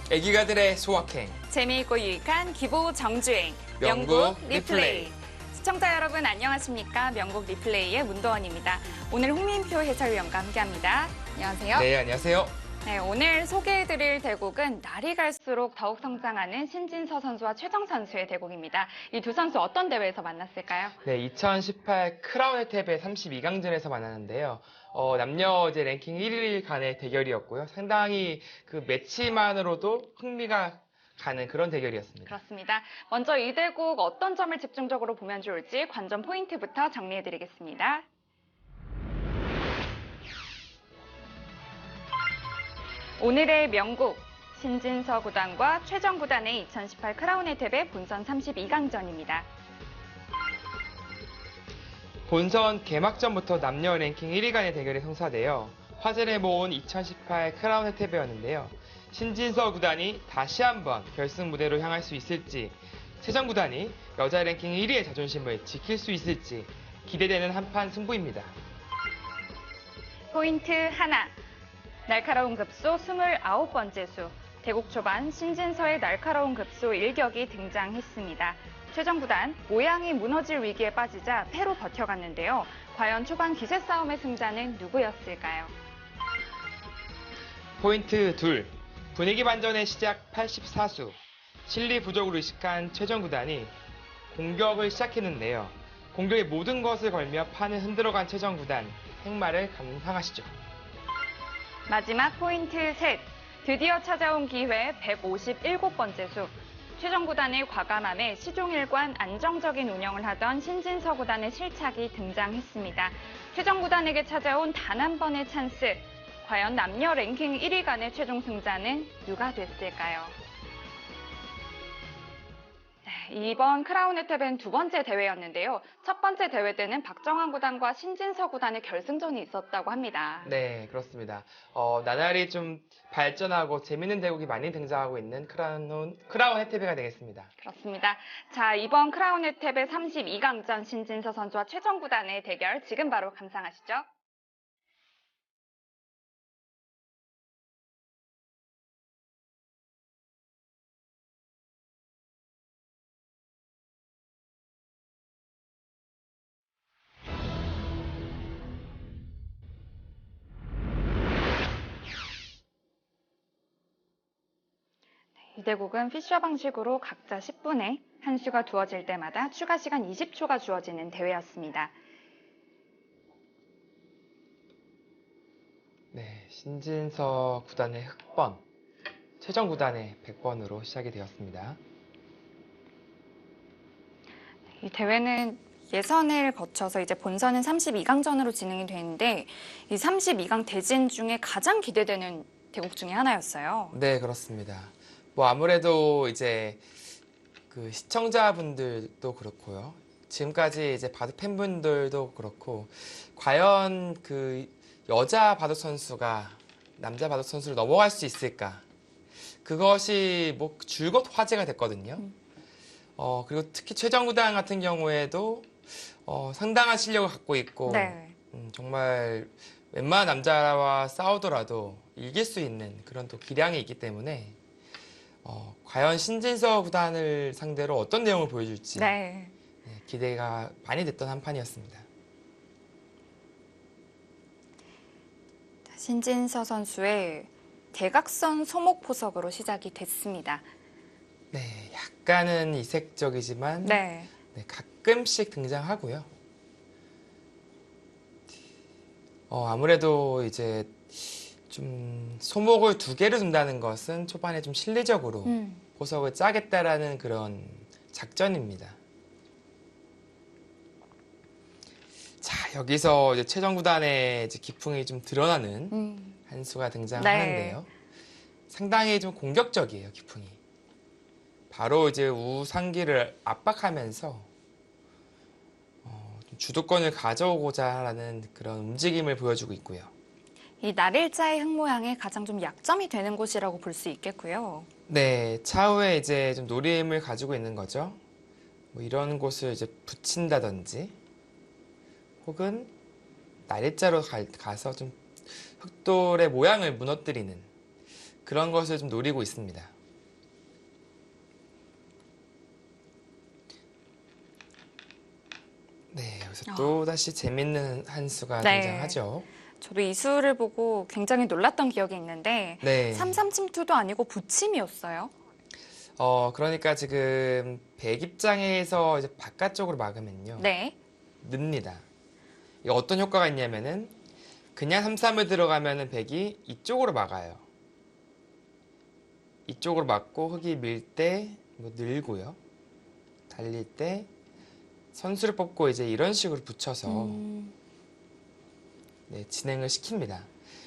애기가들의 소확행. 재미있고 유익한 기보 정주행. 명국 리플레이. 시청자 여러분 안녕하십니까? 명국 리플레이의 문도원입니다. 오늘 홍민표 해설위원과 함께합니다. 안녕하세요. 네, 안녕하세요. 네, 오늘 소개해드릴 대국은 날이 갈수록 더욱 성장하는 신진서 선수와 최정 선수의 대국입니다. 이 두 선수 어떤 대회에서 만났을까요? 네, 2018 크라운 혜택배 32강전에서 만났는데요. 남녀 이제 랭킹 1위 간의 대결이었고요. 상당히 그 매치만으로도 흥미가 가는 그런 대결이었습니다. 그렇습니다. 먼저 이 대국 어떤 점을 집중적으로 보면 좋을지 관전 포인트부터 정리해드리겠습니다. 오늘의 명국, 신진서 구단과 최정 구단의 2018 크라운 혜택배 본선 32강전입니다. 본선 개막전부터 남녀 랭킹 1위 간의 대결이 성사되어 화제를 모은 2018 크라운 혜택배였는데요. 신진서 구단이 다시 한번 결승 무대로 향할 수 있을지, 최정 구단이 여자 랭킹 1위의 자존심을 지킬 수 있을지 기대되는 한판 승부입니다. 포인트 하나, 날카로운 급소 29번째 수. 대국 초반 신진서의 날카로운 급소 일격이 등장했습니다. 최정 구단, 모양이 무너질 위기에 빠지자 패로 버텨갔는데요. 과연 초반 기세 싸움의 승자는 누구였을까요? 포인트 둘, 분위기 반전의 시작 84수. 실리 부족을 의식한 최정 구단이 공격을 시작했는데요. 공격의 모든 것을 걸며 판을 흔들어간 최정 구단, 행마를 감상하시죠. 마지막 포인트 셋, 드디어 찾아온 기회 157번째 수. 최정 구단의 과감함에 시종일관 안정적인 운영을 하던 신진서 구단의 실착이 등장했습니다. 최정 구단에게 찾아온 단 한 번의 찬스. 과연 남녀 랭킹 1위 간의 최종 승자는 누가 됐을까요? 이번 크라운 혜택은 두 번째 대회였는데요. 첫 번째 대회 때는 박정환 구단과 신진서 구단의 결승전이 있었다고 합니다. 네, 그렇습니다. 나날이 좀 발전하고 재밌는 대국이 많이 등장하고 있는 크라운 혜택배가 되겠습니다. 그렇습니다. 자, 이번 크라운 혜택의 32강전 신진서 선수와 최정 구단의 대결 지금 바로 감상하시죠. 이 대국은 피셔 방식으로 각자 10분에 한 수가 두어질 때마다 추가 시간 20초가 주어지는 대회였습니다. 네, 신진서 구단의 흑번, 최정 구단의 100번으로 시작이 되었습니다. 이 대회는 예선을 거쳐서 이제 본선은 32강전으로 진행이 되는데 이 32강 대진 중에 가장 기대되는 대국 중에 하나였어요. 네, 그렇습니다. 뭐 아무래도 이제 그 시청자분들도 그렇고요. 지금까지 이제 바둑 팬분들도 그렇고 과연 그 여자 바둑 선수가 남자 바둑 선수를 넘어갈 수 있을까? 그것이 뭐 줄곧 화제가 됐거든요. 그리고 특히 최정 구단 같은 경우에도 상당한 실력을 갖고 있고 네. 정말 웬만한 남자와 싸우더라도 이길 수 있는 그런 또 기량이 있기 때문에 과연 신진서 구단을 상대로 어떤 내용을 보여줄지 네. 기대가 많이 됐던 한 판이었습니다. 신진서 선수의 대각선 소목포석으로 시작이 됐습니다. 네, 약간은 이색적이지만 네. 가끔씩 등장하고요. 아무래도 이제 좀 소목을 두 개를 둔다는 것은 초반에 좀 실리적으로 포석을 짜겠다라는 그런 작전입니다. 자, 여기서 이제 최정 구단의 이제 기풍이 좀 드러나는 한 수가 등장하는데요. 네. 상당히 좀 공격적이에요, 기풍이. 바로 이제 우상기를 압박하면서 좀 주도권을 가져오고자 하는 그런 움직임을 보여주고 있고요. 이 날일자의 흙 모양이 가장 좀 약점이 되는 곳이라고 볼 수 있겠고요. 네, 차후에 이제 좀 노림을 가지고 있는 거죠. 뭐 이런 곳을 이제 붙인다든지, 혹은 날일자로 가서 좀 흑돌의 모양을 무너뜨리는 그런 것을 좀 노리고 있습니다. 여기서 또 다시 재밌는 한 수가 네. 등장하죠. 저도 이 수를 보고 굉장히 놀랐던 기억이 있는데 네. 3-3 침투도 아니고 붙임이었어요. 그러니까 지금 백 입장에서 이제 바깥쪽으로 막으면요. 네. 늡니다. 이게 어떤 효과가 있냐면은 그냥 3-3을 들어가면은 백이 이쪽으로 막아요. 이쪽으로 막고 흙이 밀 때 뭐 늘고요. 달릴 때 선수를 뽑고 이제 이런 식으로 붙여서 네, 진행을 시킵니다.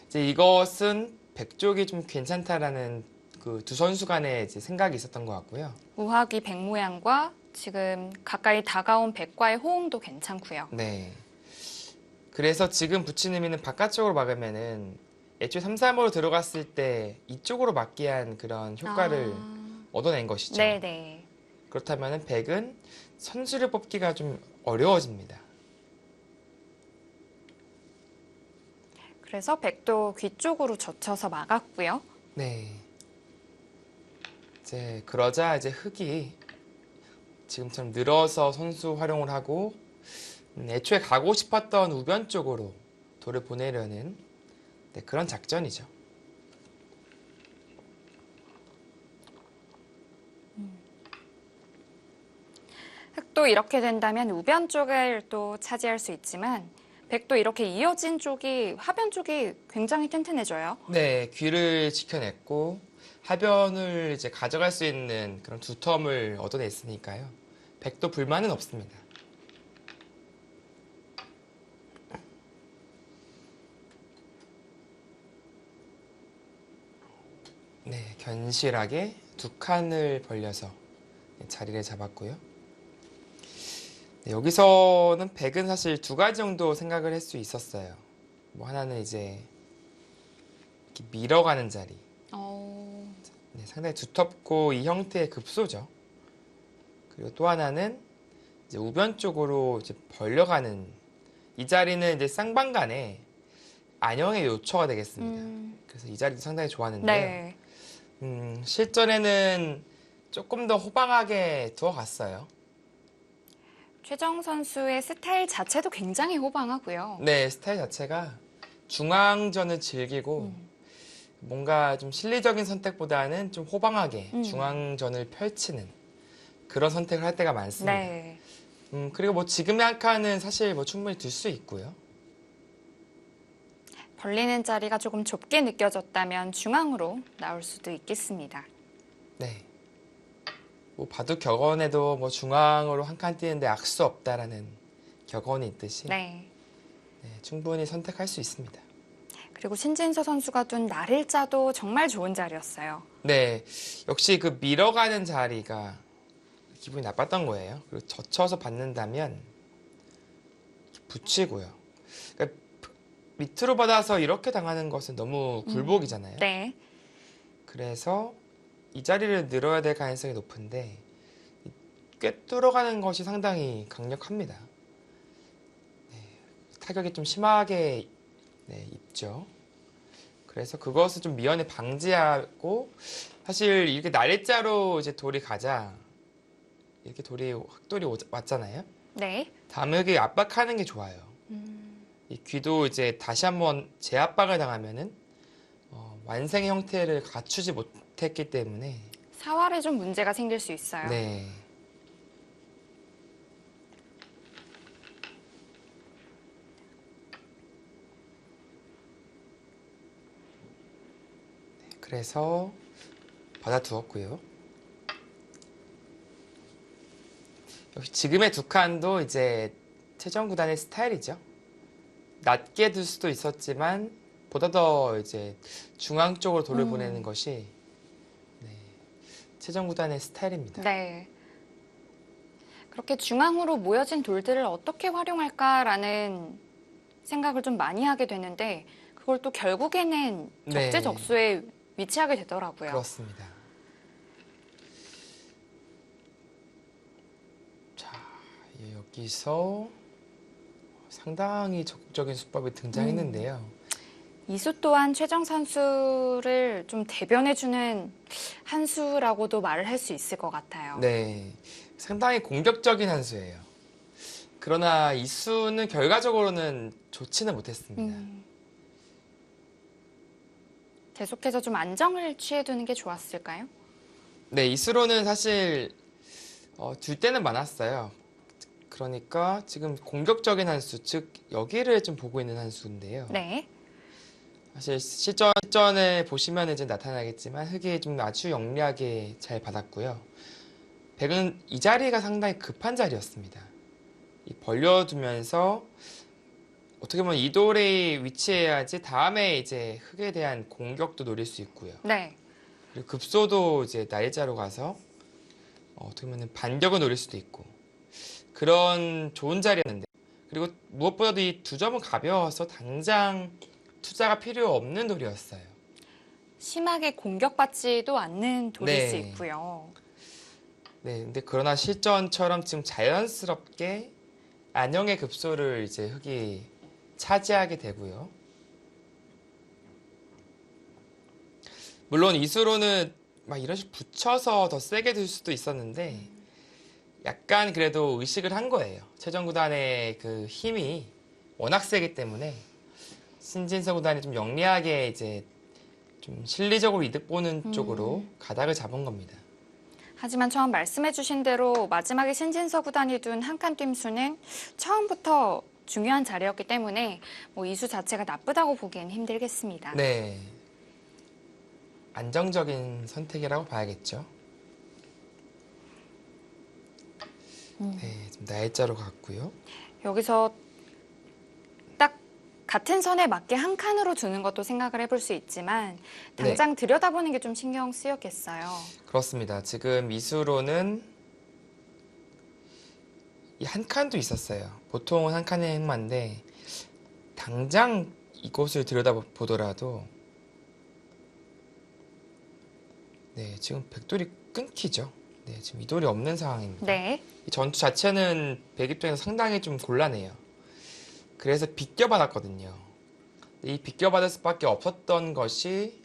이제 이것은 백 쪽이 좀 괜찮다라는 그 두 선수 간의 이제 생각이 있었던 것 같고요. 우하기 백 모양과 지금 가까이 다가온 백과의 호응도 괜찮고요. 네. 그래서 지금 붙인 의미는 바깥쪽으로 막으면은 애초에 3-3으로 들어갔을 때 이쪽으로 막기 위한 그런 효과를 얻어낸 것이죠. 네네. 그렇다면 백은 선수를 뽑기가 좀 어려워집니다. 그래서 백도 귀 쪽으로 젖혀서 막았고요. 네. 이제 그러자 이제 흙이 지금처럼 늘어서 선수 활용을 하고 애초에 가고 싶었던 우변 쪽으로 돌을 보내려는 네, 그런 작전이죠. 흑도 이렇게 된다면 우변 쪽을 또 차지할 수 있지만 백도 이렇게 이어진 쪽이 하변 쪽이 굉장히 튼튼해져요. 네, 귀를 지켜냈고 하변을 이제 가져갈 수 있는 그런 두텀을 얻어냈으니까요. 백도 불만은 없습니다. 네, 견실하게 두 칸을 벌려서 자리를 잡았고요. 네, 여기서는 백은 사실 두 가지 정도 생각을 할 수 있었어요. 뭐 하나는 이제 이렇게 밀어가는 자리. 네, 상당히 두텁고 이 형태의 급소죠. 그리고 또 하나는 이제 우변 쪽으로 이제 벌려가는 이 자리는 이제 쌍방간에 안형의 요초가 되겠습니다. 그래서 이 자리도 상당히 좋았는데요. 네. 실전에는 조금 더 호방하게 두어갔어요. 최정 선수의 스타일 자체도 굉장히 호방하고요. 네, 스타일 자체가 중앙전을 즐기고 뭔가 좀 실리적인 선택보다는 좀 호방하게 중앙전을 펼치는 그런 선택을 할 때가 많습니다. 네. 그리고 뭐 지금의 한 칸은 사실 뭐 충분히 둘 수 있고요. 벌리는 자리가 조금 좁게 느껴졌다면 중앙으로 나올 수도 있겠습니다. 네. 뭐 바둑 격언에도 뭐 중앙으로 한 칸 뛰는데 악수 없다라는 격언이 있듯이 네. 네, 충분히 선택할 수 있습니다. 그리고 신진서 선수가 둔 나를자도 정말 좋은 자리였어요. 네, 역시 그 밀어가는 자리가 기분이 나빴던 거예요. 그리고 젖혀서 받는다면 이렇게 붙이고요. 그러니까 밑으로 받아서 이렇게 당하는 것은 너무 굴복이잖아요. 네. 그래서 이 자리를 늘어야 될 가능성이 높은데 꿰뚫어가는 것이 상당히 강력합니다. 네, 타격이 좀 심하게 네, 입죠. 그래서 그것을 좀 미연에 방지하고 사실 이렇게 날짜로 이제 돌이 가자 이렇게 흑돌이 왔잖아요. 네. 다음에 흑이 압박하는 게 좋아요. 이 귀도 이제 다시 한번 재압박을 당하면은 완성의 형태를 갖추지 못했기 때문에 사활에 좀 문제가 생길 수 있어요. 네. 그래서 받아두었고요. 역시 지금의 두 칸도 이제 최정 구단의 스타일이죠. 낮게 둘 수도 있었지만 보다 더 이제 중앙 쪽으로 돌을 보내는 것이 네, 최정 구단의 스타일입니다. 네. 그렇게 중앙으로 모여진 돌들을 어떻게 활용할까라는 생각을 좀 많이 하게 되는데 그걸 또 결국에는 네. 적재적소에 위치하게 되더라고요. 그렇습니다. 자, 여기서 상당히 적극적인 수법이 등장했는데요. 이수 또한 최정 선수를 좀 대변해주는 한 수라고도 말을 할 수 있을 것 같아요. 네, 상당히 공격적인 한 수예요. 그러나 이수는 결과적으로는 좋지는 못했습니다. 계속해서 좀 안정을 취해두는 게 좋았을까요? 네, 이수로는 사실 줄 때는 많았어요. 그러니까 지금 공격적인 한 수, 즉 여기를 좀 보고 있는 한 수인데요. 네. 사실 실전에 보시면 이제 나타나겠지만 흑이 좀 아주 영리하게 잘 받았고요. 백은 이 자리가 상당히 급한 자리였습니다. 이 벌려두면서 어떻게 보면 이돌이 위치해야지 다음에 이제 흑에 대한 공격도 노릴 수 있고요. 네. 그리고 급소도 이제 날짜로 가서 어떻게 보면 반격을 노릴 수도 있고 그런 좋은 자리였는데 그리고 무엇보다도 이 두 점은 가벼워서 당장 투자가 필요 없는 돌이었어요. 심하게 공격받지도 않는 돌일 수 네. 있고요. 네, 근데 그러나 실전처럼 지금 자연스럽게 안영의 급소를 이제 흑이 차지하게 되고요. 물론 이수로는 막 이런 식으로 붙여서 더 세게 들 수도 있었는데 약간 그래도 의식을 한 거예요. 최정 구단의 그 힘이 워낙 세기 때문에 신진서 구단이 좀 영리하게 이제 좀 실리적으로 이득 보는 쪽으로 가닥을 잡은 겁니다. 하지만 처음 말씀해주신 대로 마지막에 신진서 구단이 둔 한 칸 뜀수는 처음부터 중요한 자리였기 때문에 뭐 이수 자체가 나쁘다고 보기엔 힘들겠습니다. 네. 안정적인 선택이라고 봐야겠죠. 네, 좀 날짜로 갔고요. 여기서 딱 같은 선에 맞게 한 칸으로 두는 것도 생각을 해볼 수 있지만 당장 들여다보는 게 좀 신경 쓰였겠어요. 그렇습니다. 지금 이수로는 이 한 칸도 있었어요. 보통은 한 칸의 행마인데 당장 이곳을 들여다보더라도 네, 지금 백돌이 끊기죠. 네, 지금 이돌이 없는 상황입니다. 네. 이 전투 자체는 백 입장에서 상당히 좀 곤란해요. 그래서 비껴받았거든요. 이 비껴받을 수밖에 없었던 것이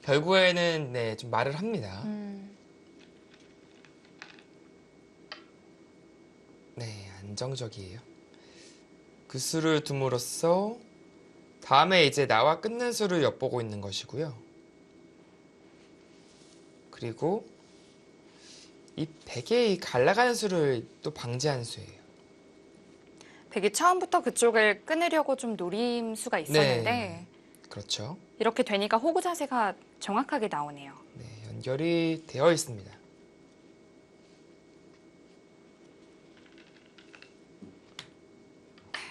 결국에는 네, 좀 말을 합니다. 네, 안정적이에요. 그 수를 둠으로써 다음에 이제 나와 끊는 수를 엿보고 있는 것이고요. 그리고 이 백의 갈라가는 수를 또 방지하는 수예요. 백이 처음부터 그쪽을 끊으려고 좀 노림수가 있었는데 네, 그렇죠. 이렇게 되니까 호구 자세가 정확하게 나오네요. 네, 연결이 되어 있습니다.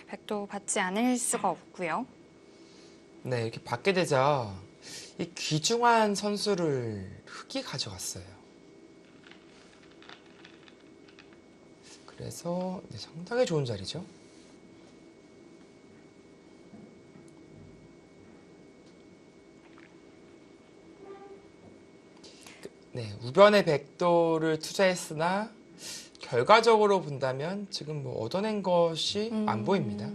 백도 받지 않을 수가 없고요. 네, 이렇게 받게 되자 이 귀중한 선수를 흑이 가져갔어요. 그래서 네, 상당히 좋은 자리죠. 네, 우변의 백도를 투자했으나 결과적으로 본다면 지금 뭐 얻어낸 것이 안 보입니다.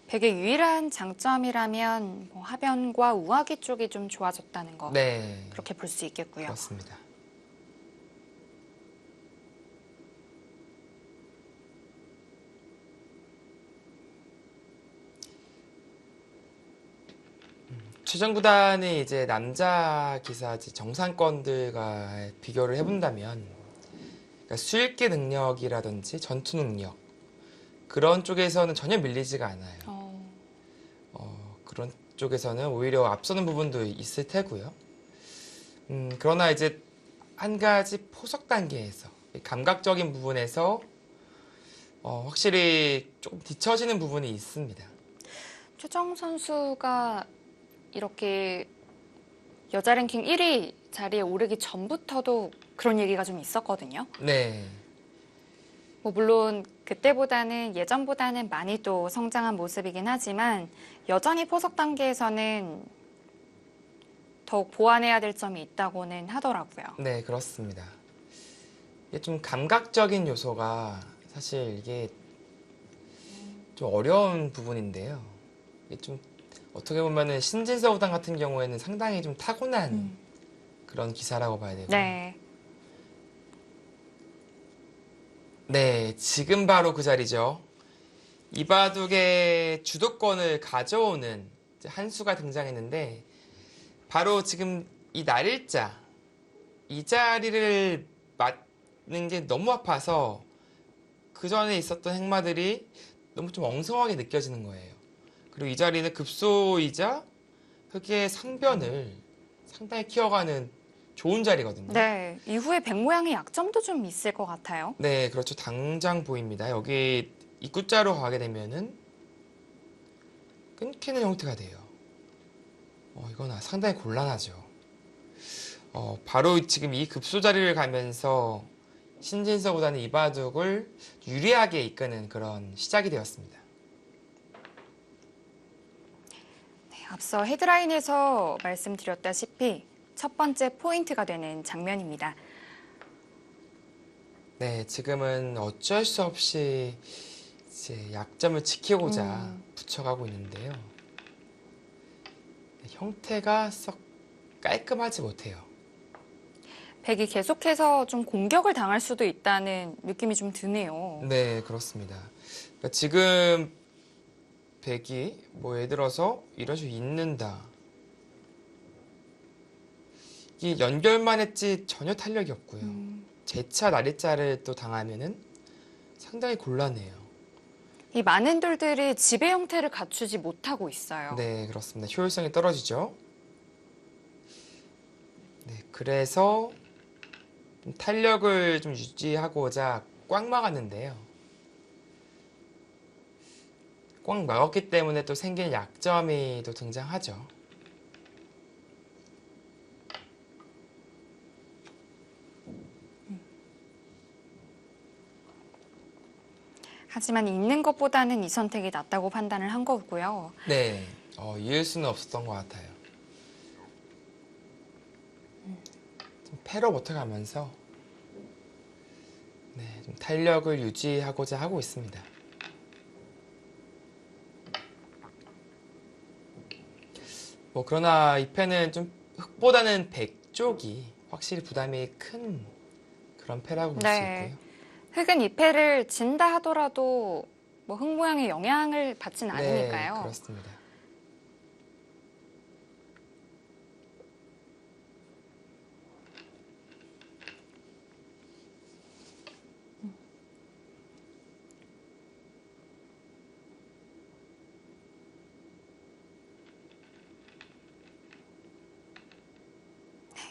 백의 유일한 장점이라면 뭐 하변과 우하기 쪽이 좀 좋아졌다는 거 네, 그렇게 볼 수 있겠고요. 그렇습니다. 최정 구단이 이제 남자 기사지 정상권들과 비교를 해본다면 그러니까 수읽기 능력이라든지 전투 능력 그런 쪽에서는 전혀 밀리지가 않아요. 그런 쪽에서는 오히려 앞서는 부분도 있을 테고요. 그러나 이제 한 가지 포석 단계에서 감각적인 부분에서 확실히 조금 뒤처지는 부분이 있습니다. 최정 선수가 이렇게 여자 랭킹 1위 자리에 오르기 전부터도 그런 얘기가 좀 있었거든요. 네, 뭐 물론 그때보다는 예전보다는 많이 또 성장한 모습이긴 하지만 여전히 포석 단계에서는 더욱 보완해야 될 점이 있다고는 하더라고요. 네, 그렇습니다. 이게 좀 감각적인 요소가 사실 이게 좀 어려운 부분인데요. 이게 좀 어떻게 보면은 신진서 구단 같은 경우에는 상당히 좀 타고난 그런 기사라고 봐야 되고요. 네. 네, 지금 바로 그 자리죠. 이바둑의 주도권을 가져오는 이제 한 수가 등장했는데 바로 지금 이 날일자 이 자리를 맞는 게 너무 아파서 그 전에 있었던 행마들이 너무 좀 엉성하게 느껴지는 거예요. 그리고 이 자리는 급소이자 흑의 상변을 상당히 키워가는 좋은 자리거든요. 네. 이후에 백 모양의 약점도 좀 있을 것 같아요. 네, 그렇죠. 당장 보입니다. 여기 입구자로 가게 되면은 끊기는 형태가 돼요. 이건 상당히 곤란하죠. 바로 지금 이 급소 자리를 가면서 신진서보다는 이바둑을 유리하게 이끄는 그런 시작이 되었습니다. 네, 앞서 헤드라인에서 말씀드렸다시피 첫 번째 포인트가 되는 장면입니다. 네, 지금은 어쩔 수 없이 이제 약점을 지키고자 붙여가고 있는데요. 형태가 썩 깔끔하지 못해요. 백이 계속해서 좀 공격을 당할 수도 있다는 느낌이 좀 드네요. 네, 그렇습니다. 그러니까 지금 백이 뭐 예를 들어서 이런 식으로 잇는다. 이게 연결만 했지 전혀 탄력이 없고요. 재차 날이자를 또 당하면은 상당히 곤란해요. 이 많은 돌들이 지배 형태를 갖추지 못하고 있어요. 네, 그렇습니다. 효율성이 떨어지죠. 네, 그래서 좀 탄력을 좀 유지하고자 꽉 막았는데요. 꽉 막았기 때문에 또 생긴 약점이 또 등장하죠. 하지만 있는 것보다는 이 선택이 낫다고 판단을 한 거고요. 네, 이을 수는 없었던 것 같아요. 좀 패로 버텨가면서 네, 좀 탄력을 유지하고자 하고 있습니다. 뭐 그러나 이 패는 좀 흑보다는 백 쪽이 확실히 부담이 큰 그런 패라고 볼 수 네. 있고요. 흑은 이 패를 진다 하더라도 뭐 흑 모양의 영향을 받진 네, 않으니까요. 그렇습니다.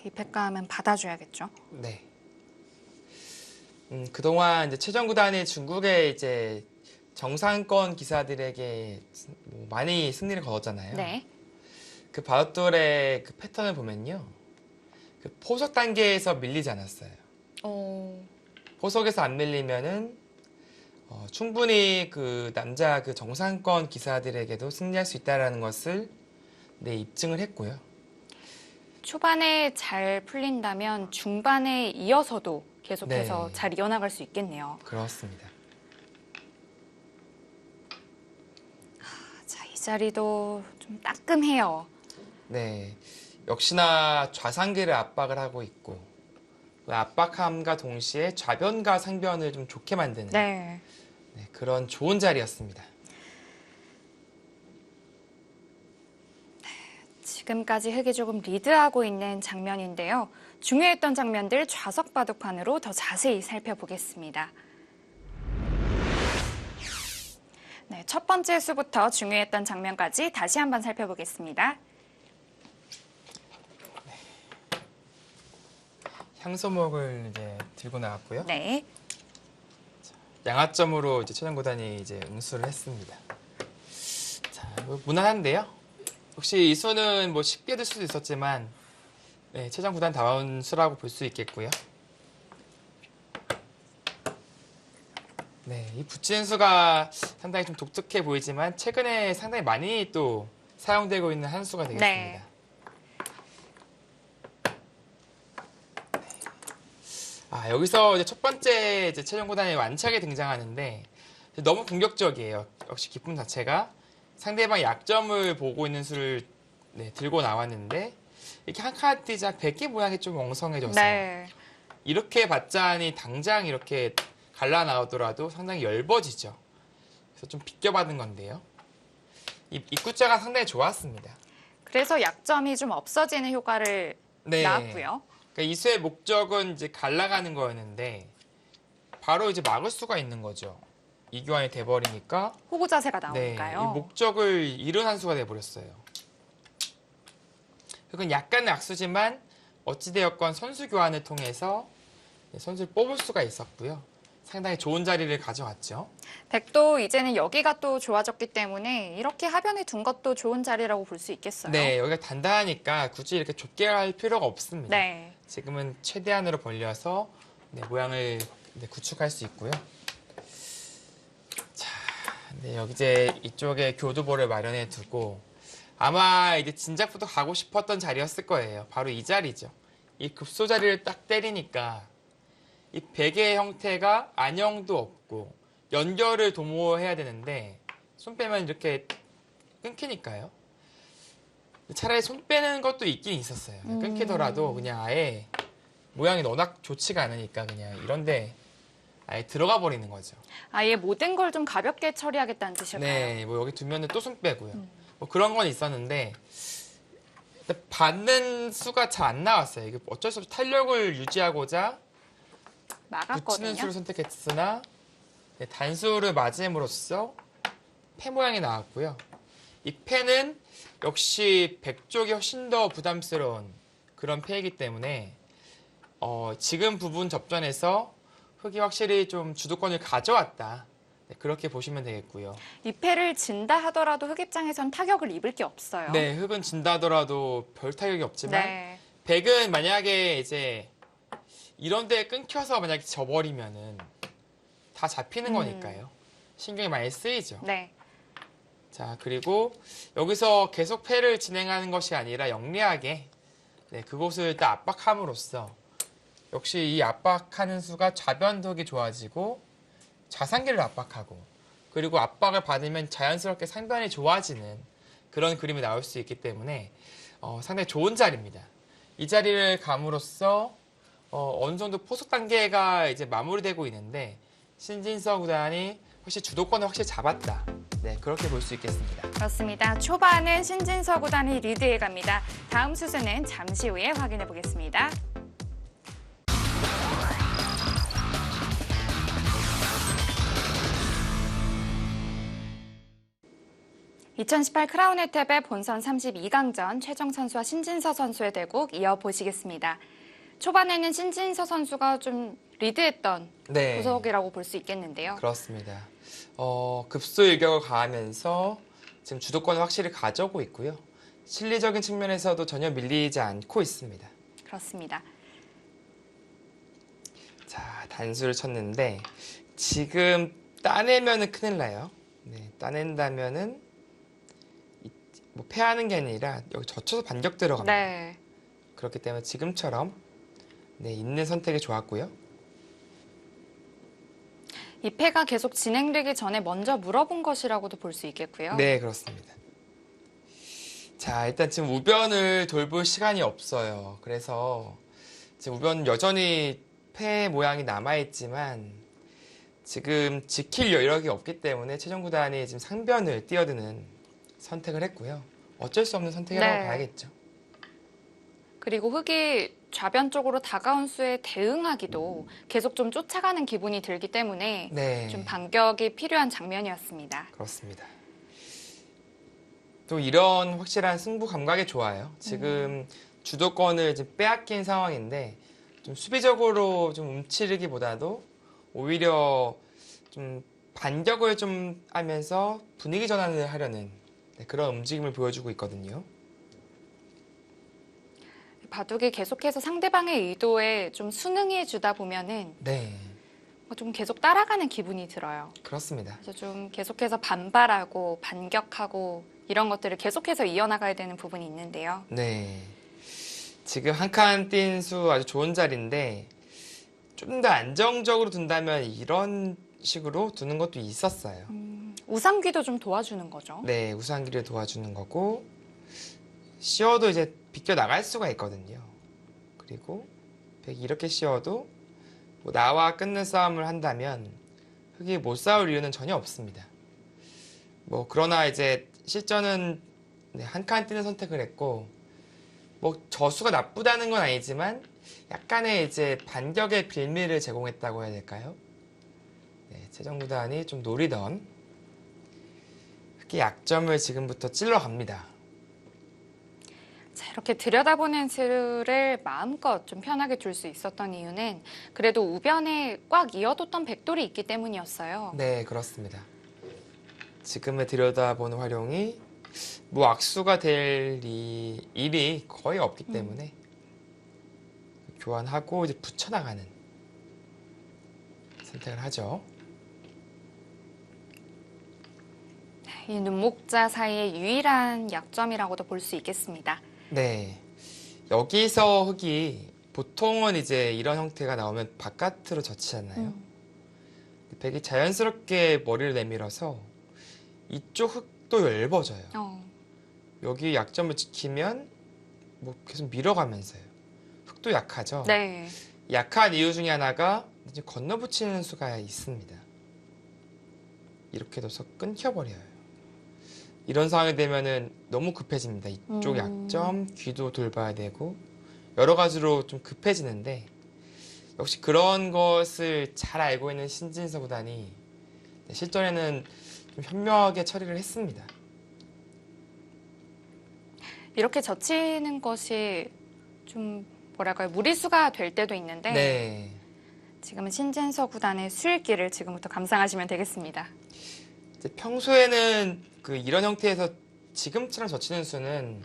이 패감은 받아줘야겠죠. 네. 그동안 이제 최정구단이 중국의 이제 정상권 기사들에게 뭐 많이 승리를 거뒀잖아요. 네. 그 바둑돌의 그 패턴을 보면요. 그 포석 단계에서 밀리지 않았어요. 포석에서 안 밀리면은 충분히 그 남자 그 정상권 기사들에게도 승리할 수 있다라는 것을 네, 입증을 했고요. 초반에 잘 풀린다면 중반에 이어서도 계속해서 네. 잘 이어나갈 수 있겠네요. 그렇습니다. 자, 이 자리도 좀 따끔해요. 네, 역시나 좌상계를 압박을 하고 있고 그 압박함과 동시에 좌변과 상변을 좀 좋게 만드는 네. 네, 그런 좋은 자리였습니다. 지금까지 흑이 조금 리드하고 있는 장면인데요. 중요했던 장면들 좌석 바둑판으로 더 자세히 살펴보겠습니다. 네, 첫 번째 수부터 중요했던 장면까지 다시 한번 살펴보겠습니다. 향소목을 이제 들고 나왔고요. 네. 양하점으로 이제 최정구단이 이제 응수를 했습니다. 자, 뭐 무난한데요. 혹시 이 수는 뭐 쉽게 들 수도 있었지만 네, 최정구단 다운 수라고 볼 수 있겠고요. 네, 이 붙이는 수가 상당히 좀 독특해 보이지만 최근에 상당히 많이 또 사용되고 있는 한 수가 되겠습니다. 네. 여기서 이제 첫 번째 이제 최정구단의 완착이 등장하는데 너무 공격적이에요. 역시 기품 자체가 상대방 약점을 보고 있는 수를 네, 들고 나왔는데 이렇게 한 칸 뛰자 베개 모양이 좀 엉성해져서 네. 이렇게 받자니 당장 이렇게 갈라 나오더라도 상당히 얇아지죠. 그래서 좀 비껴받은 건데요. 이 입구자가 상당히 좋았습니다. 그래서 약점이 좀 없어지는 효과를 네. 낳았고요. 그러니까 이 수의 목적은 이제 갈라가는 거였는데 바로 이제 막을 수가 있는 거죠. 이교환이 돼버리니까 호구 자세가 네, 이 나오니까요. 목적을 잃은 한 수가 돼버렸어요. 그건 약간의 악수지만 어찌되었건 선수 교환을 통해서 선수를 뽑을 수가 있었고요. 상당히 좋은 자리를 가져왔죠. 백도 이제는 여기가 또 좋아졌기 때문에 이렇게 하변에 둔 것도 좋은 자리라고 볼 수 있겠어요. 네, 여기가 단단하니까 굳이 이렇게 좁게 할 필요가 없습니다. 네. 지금은 최대한으로 벌려서 모양을 구축할 수 있고요. 자, 여기 이제 이쪽에 교두보를 마련해 두고 아마 이제 진작부터 가고 싶었던 자리였을 거예요. 바로 이 자리죠. 이 급소 자리를 딱 때리니까 이 베개 형태가 안형도 없고 연결을 도모해야 되는데 손 빼면 이렇게 끊기니까요. 차라리 손 빼는 것도 있긴 있었어요. 끊기더라도 그냥 아예 모양이 워낙 좋지가 않으니까 그냥 이런데 아예 들어가 버리는 거죠. 아예 모든 걸 좀 가볍게 처리하겠다는 뜻일까요? 네, 뭐 여기 두면은 또 손 빼고요. 뭐 그런 건 있었는데 받는 수가 잘 안 나왔어요. 이게 어쩔 수 없이 탄력을 유지하고자 붙이는 막았거든요. 수를 선택했으나 단수를 맞음으로써 패 모양이 나왔고요. 이 패는 역시 백 쪽이 훨씬 더 부담스러운 그런 패이기 때문에 지금 부분 접전에서 흑이 확실히 좀 주도권을 가져왔다. 그렇게 보시면 되겠고요. 이 패를 진다 하더라도 흑 입장에선 타격을 입을 게 없어요. 네, 흑은 진다더라도 별 타격이 없지만 네. 백은 만약에 이제 이런 데에 끊겨서 만약에 져버리면은 다 잡히는 거니까요. 신경이 많이 쓰이죠. 네. 자, 그리고 여기서 계속 패를 진행하는 것이 아니라 영리하게 그곳을 딱 압박함으로써 역시 이 압박하는 수가 좌변덕이 좋아지고 좌상기를 압박하고 그리고 압박을 받으면 자연스럽게 상변이 좋아지는 그런 그림이 나올 수 있기 때문에 상당히 좋은 자리입니다. 이 자리를 감으로써 어느 정도 포석 단계가 이제 마무리되고 있는데 신진서 구단이 확실히 주도권을 확실히 잡았다. 네, 그렇게 볼 수 있겠습니다. 그렇습니다. 초반은 신진서 구단이 리드해 갑니다. 다음 수순은 잠시 후에 확인해 보겠습니다. (2018) 크라운 혜택의 본선 32강전 최정 선수와 신진서 선수의 대국 이어보시겠습니다. 초반에는 신진서 선수가 좀 리드했던 네, 구석이라고 볼 수 있겠는데요. 그렇습니다. 급소 일격을 가하면서 지금 주도권을 확실히 가져오고 있고요. 실리적인 측면에서도 전혀 밀리지 않고 있습니다. 그렇습니다. 자, 단수를 쳤는데 지금 따내면은 큰일 나요. 네, 따낸다면은 뭐 패하는 게 아니라 여기 젖혀서 반격 들어갑니다. 네. 그렇기 때문에 지금처럼 있는 선택이 좋았고요. 이 패가 계속 진행되기 전에 먼저 물어본 것이라고도 볼 수 있겠고요. 네, 그렇습니다. 자, 일단 지금 우변을 돌볼 시간이 없어요. 그래서 지금 우변 여전히 패 모양이 남아있지만 지금 지킬 여력이 없기 때문에 최종 구단이 지금 상변을 뛰어드는 선택을 했고요. 어쩔 수 없는 선택이라고 네. 봐야겠죠. 그리고 흑이 좌변 쪽으로 다가온 수에 대응하기도 계속 좀 쫓아가는 기분이 들기 때문에 네, 좀 반격이 필요한 장면이었습니다. 그렇습니다. 또 이런 확실한 승부 감각이 좋아요. 지금 주도권을 지금 빼앗긴 상황인데 좀 수비적으로 좀 움츠리기보다도 오히려 좀 반격을 좀 하면서 분위기 전환을 하려는 그런 움직임을 보여주고 있거든요. 바둑이 계속해서 상대방의 의도에 좀 순응해 주다 보면은 네, 좀 계속 따라가는 기분이 들어요. 그렇습니다. 그래서 좀 계속해서 반발하고 반격하고 이런 것들을 계속해서 이어나가야 되는 부분이 있는데요. 네, 지금 한 칸 뛴 수 아주 좋은 자리인데 좀 더 안정적으로 둔다면 이런 식으로 두는 것도 있었어요. 우상귀도 좀 도와주는 거죠. 네, 우상기를 도와주는 거고 씌워도 이제 비껴 나갈 수가 있거든요. 그리고 백이 이렇게 씌워도 뭐 나와 끊는 싸움을 한다면 흑이 못 싸울 이유는 전혀 없습니다. 뭐 그러나 이제 실전은 네, 한 칸 뛰는 선택을 했고 뭐 저수가 나쁘다는 건 아니지만 약간의 이제 반격의 빌미를 제공했다고 해야 될까요? 네, 최정구단이 좀 노리던 흑의 약점을 지금부터 찔러 갑니다. 자, 이렇게 들여다보는 수를 마음껏 좀 편하게 둘 수 있었던 이유는 그래도 우변에 꽉 이어뒀던 백돌이 있기 때문이었어요. 네, 그렇습니다. 지금의 들여다보는 활용이 뭐 악수가 될 일이 거의 없기 때문에 교환하고 이제 붙여나가는 선택을 하죠. 이 눈목자 사이의 유일한 약점이라고도 볼 수 있겠습니다. 네. 여기서 흑이 보통은 이제 이런 형태가 나오면 바깥으로 젖히잖아요. 백이 자연스럽게 머리를 내밀어서 이쪽 흑도 얇아져요. 여기 약점을 지키면 뭐 계속 밀어가면서요. 흑도 약하죠. 네. 약한 이유 중에 하나가 이제 건너붙이는 수가 있습니다. 이렇게 둬서 끊겨버려요. 이런 상황이 되면은 너무 급해집니다. 이쪽 약점, 귀도 돌봐야 되고 여러 가지로 좀 급해지는데 역시 그런 것을 잘 알고 있는 신진서 구단이 실전에는 좀 현명하게 처리를 했습니다. 이렇게 젖히는 것이 좀 뭐랄까요, 무리수가 될 때도 있는데 네. 지금은 신진서 구단의 수일기를 지금부터 감상하시면 되겠습니다. 이제 평소에는 이런 형태에서 지금처럼 젖히는 수는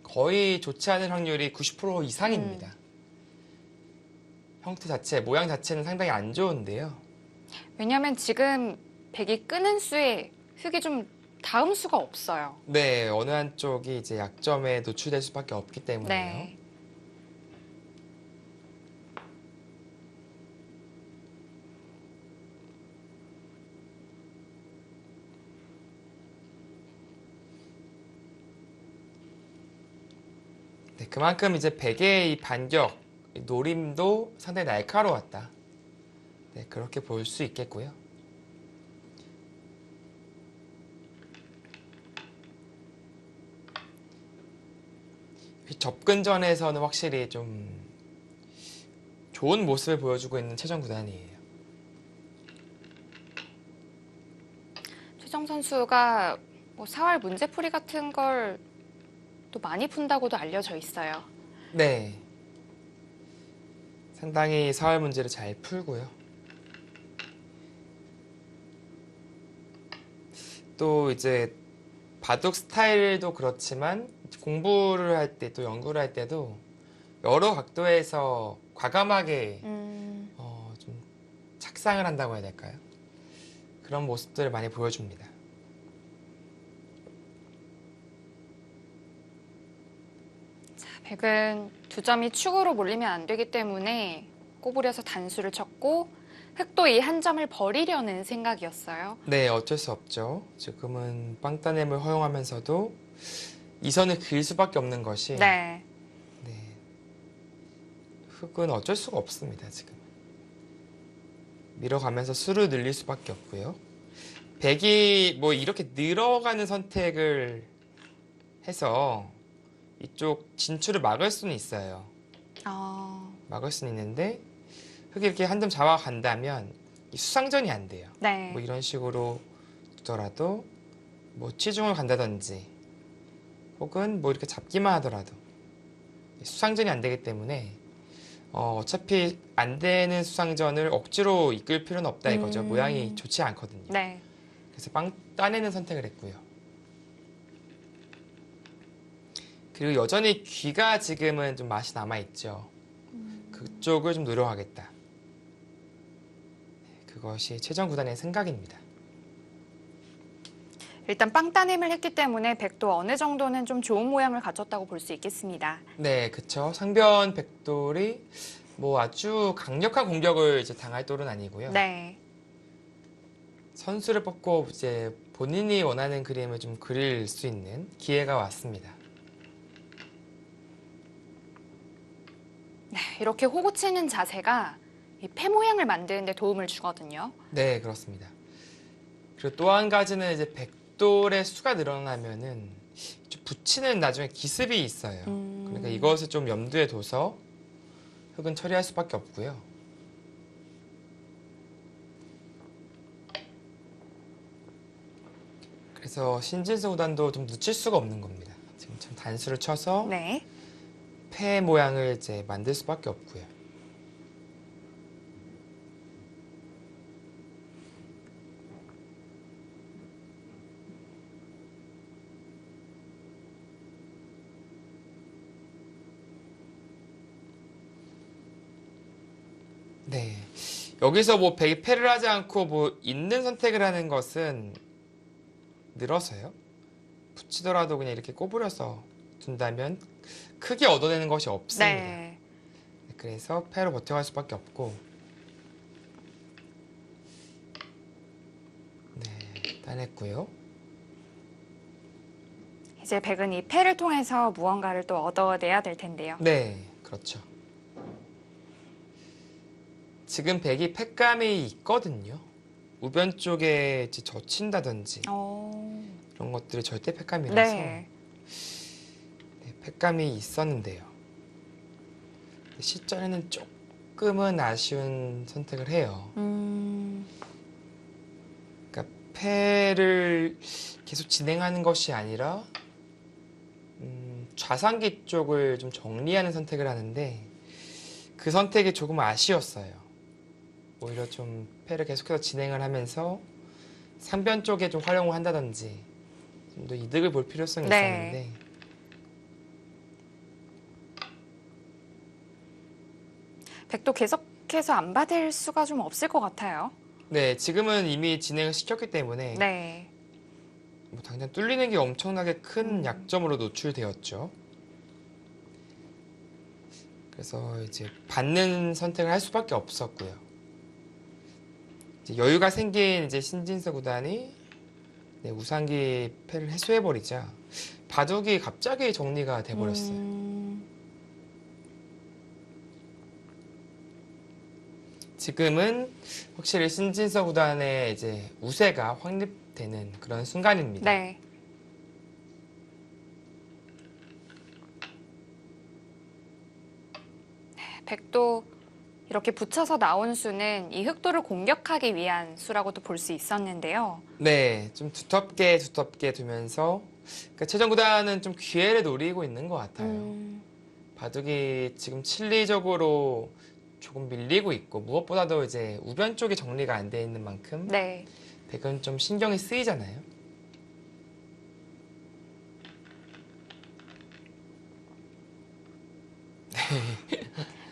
거의 좋지 않을 확률이 90% 이상입니다. 형태 자체, 모양 자체는 상당히 안 좋은데요. 왜냐하면 지금 백이 끄는 수에 흑이 좀 다음 수가 없어요. 네, 어느 한쪽이 이제 약점에 노출될 수밖에 없기 때문에요. 네. 네, 그만큼 이제 백의 이 반격, 이 노림도 상당히 날카로웠다. 네, 그렇게 볼 수 있겠고요. 접근전에서는 확실히 좀 좋은 모습을 보여주고 있는 최정 구단이에요. 최정 선수가 뭐 사활 문제풀이 같은 걸 또 많이 푼다고도 알려져 있어요. 네. 상당히 사회 문제를 잘 풀고요. 또 이제 바둑 스타일도 그렇지만 공부를 할 때 또 연구를 할 때도 여러 각도에서 과감하게 좀 착상을 한다고 해야 될까요? 그런 모습들을 많이 보여줍니다. 백은 두 점이 축으로 몰리면 안 되기 때문에 꼬부려서 단수를 쳤고 흑도 이 한 점을 버리려는 생각이었어요. 네, 어쩔 수 없죠. 지금은 빵따냄을 허용하면서도 이 선을 그을 수밖에 없는 것이 네. 네, 흑은 어쩔 수가 없습니다. 지금 밀어가면서 수를 늘릴 수밖에 없고요. 백이 뭐 이렇게 늘어가는 선택을 해서 이쪽 진출을 막을 수는 있어요. 막을 수는 있는데 흑이 이렇게 한 점 잡아간다면 이 수상전이 안 돼요. 네. 뭐 이런 식으로 두더라도 뭐 치중을 간다든지 혹은 뭐 이렇게 잡기만 하더라도 수상전이 안 되기 때문에 어차피 안 되는 수상전을 억지로 이끌 필요는 없다 이거죠. 모양이 좋지 않거든요. 네. 그래서 빵 따내는 선택을 했고요. 그리고 여전히 귀가 지금은 좀 맛이 남아있죠. 그쪽을 좀 노려가겠다. 그것이 최정 구단의 생각입니다. 일단 빵따냄을 했기 때문에 백도 어느 정도는 좀 좋은 모양을 갖췄다고 볼 수 있겠습니다. 네, 그쵸. 상변 백돌이 뭐 아주 강력한 공격을 이제 당할 돌은 아니고요. 네. 선수를 뽑고 이제 본인이 원하는 그림을 좀 그릴 수 있는 기회가 왔습니다. 네, 이렇게 호구 치는 자세가 이 패 모양을 만드는 데 도움을 주거든요. 네, 그렇습니다. 그리고 또 한 가지는 이제 백돌의 수가 늘어나면은 좀 붙이는 나중에 기습이 있어요. 그러니까 이것을 좀 염두에 둬서 흙은 처리할 수밖에 없고요. 그래서 신진서 구단도 좀 놓칠 수가 없는 겁니다. 지금 참 단수를 쳐서 네. 패 모양을 이제 만들 수밖에 없고요. 네. 여기서 뭐 패를 하지 않고 뭐 있는 선택을 하는 것은 늘어서요. 붙이더라도 그냥 이렇게 꼬부려서 둔다면 크게 얻어내는 것이 없습니다. 네. 그래서 패로 버텨갈 수밖에 없고, 네, 따냈고요. 이제 백은 이 패를 통해서 무언가를 또 얻어내야 될 텐데요. 네, 그렇죠. 지금 백이 패감이 있거든요. 우변 쪽에 이제 젖힌다든지 이런 것들이 절대 패감이라서 네. 네, 패감이 있었는데요. 실전에는 조금은 아쉬운 선택을 해요. 그러니까 패를 계속 진행하는 것이 아니라 좌상기 쪽을 좀 정리하는 선택을 하는데 그 선택이 조금 아쉬웠어요. 오히려 좀 패를 계속해서 진행을 하면서 상변 쪽에 좀 활용을 한다든지 좀 더 이득을 볼 필요성이 네. 있었는데 백도 계속해서 안 받을 수가 좀 없을 것 같아요. 네, 지금은 이미 진행을 시켰기 때문에 네. 뭐 당장 뚫리는 게 엄청나게 큰 약점으로 노출되었죠. 그래서 이제 받는 선택을 할 수밖에 없었고요. 이제 여유가 생긴 이제 신진서 구단이 네, 우상기 패를 해소해버리자 바둑이 갑자기 정리가 돼버렸어요. 지금은 확실히 신진서 구단의 이제 우세가 확립되는 그런 순간입니다. 네. 백도 이렇게 붙여서 나온 수는 이 흑도를 공격하기 위한 수라고도 볼 수 있었는데요. 네, 좀 두텁게 두면서 그러니까 최정 구단은 좀 기회를 노리고 있는 것 같아요. 바둑이 지금 칠리적으로 조금 밀리고 있고 무엇보다도 이제 우변 쪽에 정리가 안 돼 있는 만큼 네. 백은 좀 신경이 쓰이잖아요.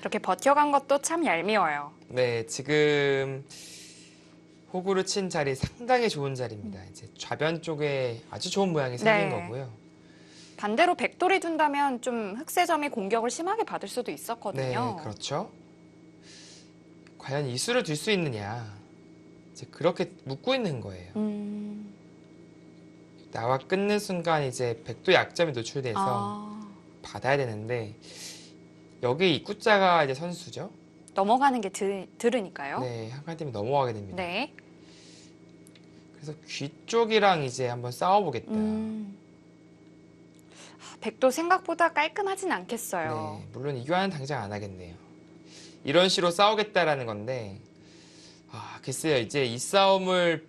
이렇게 버텨간 것도 참 얄미워요. 네, 지금 호구를 친 자리 상당히 좋은 자리입니다. 이제 좌변 쪽에 아주 좋은 모양이 생긴 네. 거고요. 반대로 백돌이 둔다면 좀 흑세점이 공격을 심하게 받을 수도 있었거든요. 네, 그렇죠. 과연 이 수를 둘 수 있느냐. 이제 그렇게 묻고 있는 거예요. 나와 끊는 순간 이제 백도 약점이 노출돼서 받아야 되는데 여기 입구자가 이제 선수죠. 넘어가는 게 들으니까요. 네, 한 칸 때문에 넘어가게 됩니다. 네. 그래서 귀 쪽이랑 이제 한번 싸워보겠다. 백도 생각보다 깔끔하진 않겠어요. 네, 물론 이 교환은 당장 안 하겠네요. 이런 식으로 싸우겠다라는 건데, 글쎄요, 이제 이 싸움을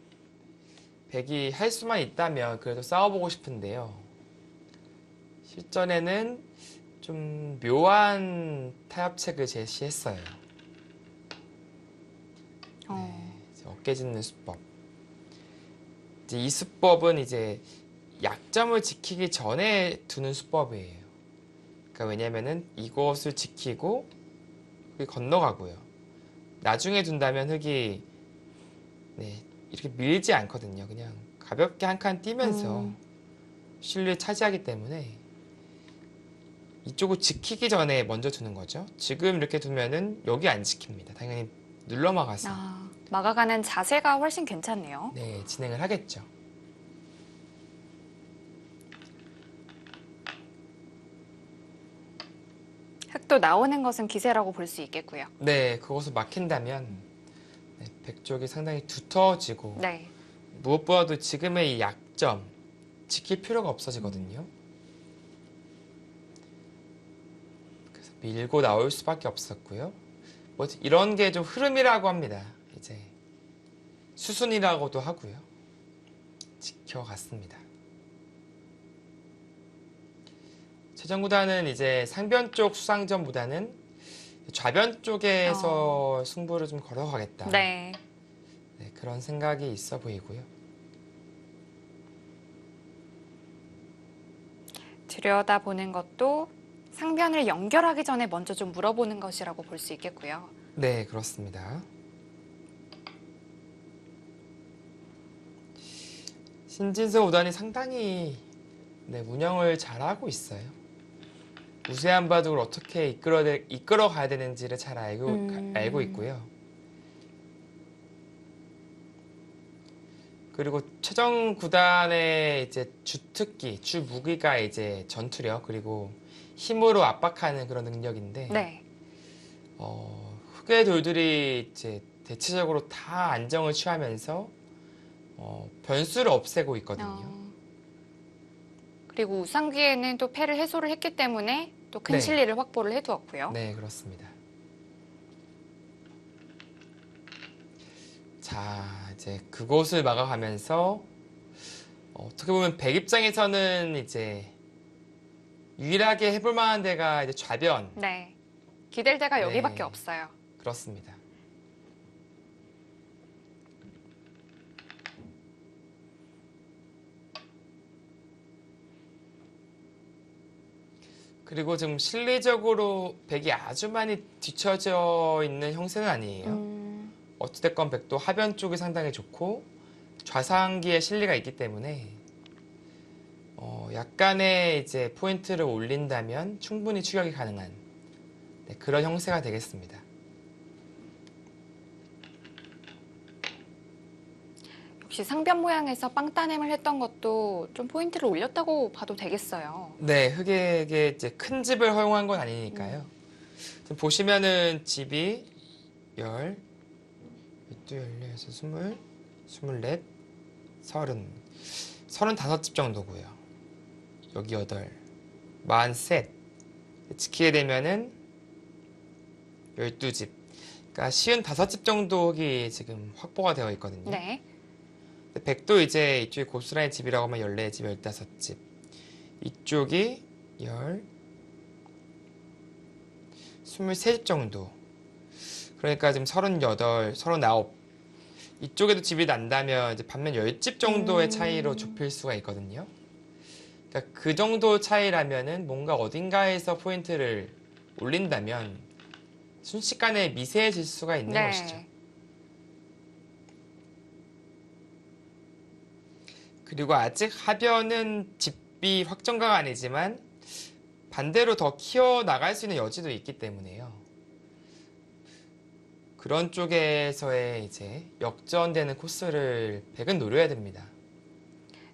백이 할 수만 있다면 그래도 싸워보고 싶은데요. 실전에는 좀 묘한 타협책을 제시했어요. 이제 어깨 짖는 수법. 이제 이 수법은 이제 약점을 지키기 전에 두는 수법이에요. 그러니까 왜냐면은 이것을 지키고 흙이 건너가고요. 나중에 둔다면 흙이 네, 이렇게 밀지 않거든요. 그냥 가볍게 한 칸 뛰면서 실루를 차지하기 때문에 이쪽을 지키기 전에 먼저 두는 거죠. 지금 이렇게 두면은 여기 안 지킵니다. 당연히 눌러 막아서 막아가는 자세가 훨씬 괜찮네요. 네, 진행을 하겠죠. 흑도 나오는 것은 기세라고 볼 수 있겠고요. 네, 그것을 막힌다면 네, 백 쪽이 상당히 두터워지고 네. 무엇보다도 지금의 이 약점 지킬 필요가 없어지거든요. 그래서 밀고 나올 수밖에 없었고요. 뭐 이런 게 좀 흐름이라고 합니다. 이제 수순이라고도 하고요. 지켜갔습니다. 최정 구단은 이제 상변 쪽 수상전보다는 좌변 쪽에서 승부를 좀 걸어가겠다. 네. 네, 그런 생각이 있어 보이고요. 들여다보는 것도 상변을 연결하기 전에 먼저 좀 물어보는 것이라고 볼 수 있겠고요. 네, 그렇습니다. 신진서 5단이 상당히 네, 운영을 잘하고 있어요. 우세한 바둑을 어떻게 이끌어 가야 되는지를 잘 알고 있고요. 그리고 최정 구단의 이제 주특기, 주무기가 이제 전투력 그리고 힘으로 압박하는 그런 능력인데, 네. 흑의 돌들이 이제 대체적으로 다 안정을 취하면서 변수를 없애고 있거든요. 그리고 우상기에는 또 패를 해소를 했기 때문에 또 큰 네. 실리를 확보를 해두었고요. 네, 그렇습니다. 자, 이제 그곳을 막아가면서 어떻게 보면 백 입장에서는 이제 유일하게 해볼 만한 데가 이제 좌변. 네. 기댈 데가 네. 여기밖에 없어요. 그렇습니다. 그리고 지금 실리적으로 백이 아주 많이 뒤처져 있는 형세는 아니에요. 어찌됐건 백도 하변 쪽이 상당히 좋고 좌상기에 실리가 있기 때문에 약간의 이제 포인트를 올린다면 충분히 추격이 가능한 네, 그런 형세가 되겠습니다. 역시 상변 모양에서 빵따냄을 했던 것도 좀 포인트를 올렸다고 봐도 되겠어요. 네, 흑에게 이제 큰 집을 허용한 건 아니니까요. 지금 보시면은 집이 10, 12, 14, 20, 24, 30, 35집 정도고요. 여기 8, 43. 지키게 되면은 12집. 그러니까 55집 정도 흑이 지금 확보가 되어 있거든요. 네. 백도 이제 이쪽이 고스란히 집이라고 하면 14집, 15집. 이쪽이 23집 정도. 그러니까 지금 38, 39. 이쪽에도 집이 난다면 이제 반면 10집 정도의 차이로 좁힐 수가 있거든요. 그러니까 그 정도 차이라면은 뭔가 어딘가에서 포인트를 올린다면 순식간에 미세해질 수가 있는 네. 것이죠. 그리고 아직 하변은 집비 확정가가 아니지만 반대로 더 키워나갈 수 있는 여지도 있기 때문에요. 그런 쪽에서의 이제 역전되는 코스를 백은 노려야 됩니다.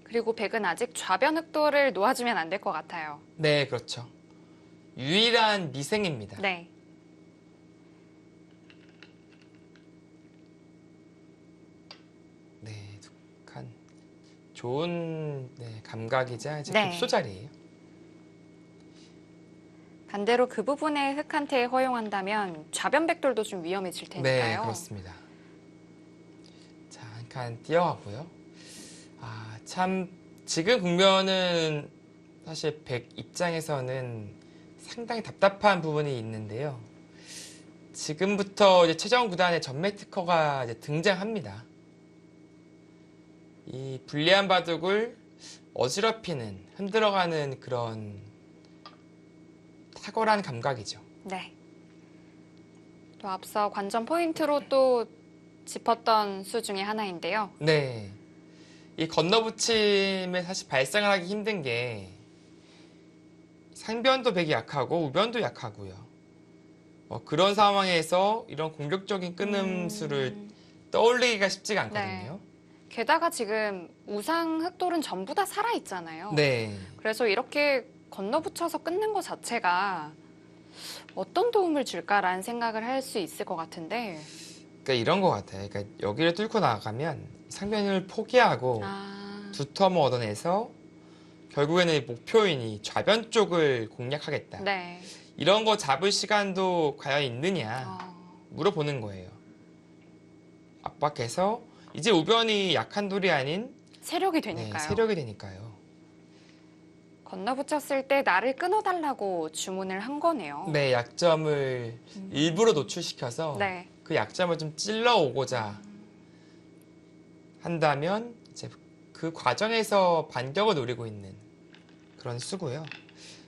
그리고 백은 아직 좌변 흑도를 놓아주면 안 될 것 같아요. 네, 그렇죠. 유일한 미생입니다. 네. 네, 두 칸. 좋은 네, 감각이자 이제 네. 급소 자리예요. 반대로 그 부분에 흑한테 허용한다면 좌변 백돌도 좀 위험해질 네, 테니까요. 그렇습니다. 자, 한 칸 띄어가고요. 아, 참 지금 국면은 사실 백 입장에서는 상당히 답답한 부분이 있는데요. 지금부터 이제 최정 구단의 전매 특허가 이제 등장합니다. 이 불리한 바둑을 어지럽히는, 흔들어가는 그런 탁월한 감각이죠. 네. 또 앞서 관전 포인트로 또 짚었던 수 중에 하나인데요. 네. 이 건너붙임에 사실 발상을 하기 힘든 게 상변도 백이 약하고 우변도 약하고요. 그런 상황에서 이런 공격적인 끊음수를 떠올리기가 쉽지가 않거든요. 게다가 지금 우상 흑돌은 전부 다 살아있잖아요. 네. 그래서 이렇게 건너붙여서 끊는 것 자체가 어떤 도움을 줄까라는 생각을 할 수 있을 것 같은데. 그러니까 이런 것 같아요. 그러니까 여기를 뚫고 나가면 상변을 포기하고 아, 두텀을 얻어내서 결국에는 이 목표인 이 좌변 쪽을 공략하겠다. 네. 이런 거 잡을 시간도 과연 있느냐 어, 물어보는 거예요. 압박해서 이제 우변이 약한 돌이 아닌 세력이 네, 되니까요. 세력이 되니까요. 건너붙였을 때 나를 끊어달라고 주문을 한 거네요. 네, 약점을 일부러 노출시켜서 네. 그 약점을 좀 찔러오고자 한다면 이제 그 과정에서 반격을 노리고 있는 그런 수고요.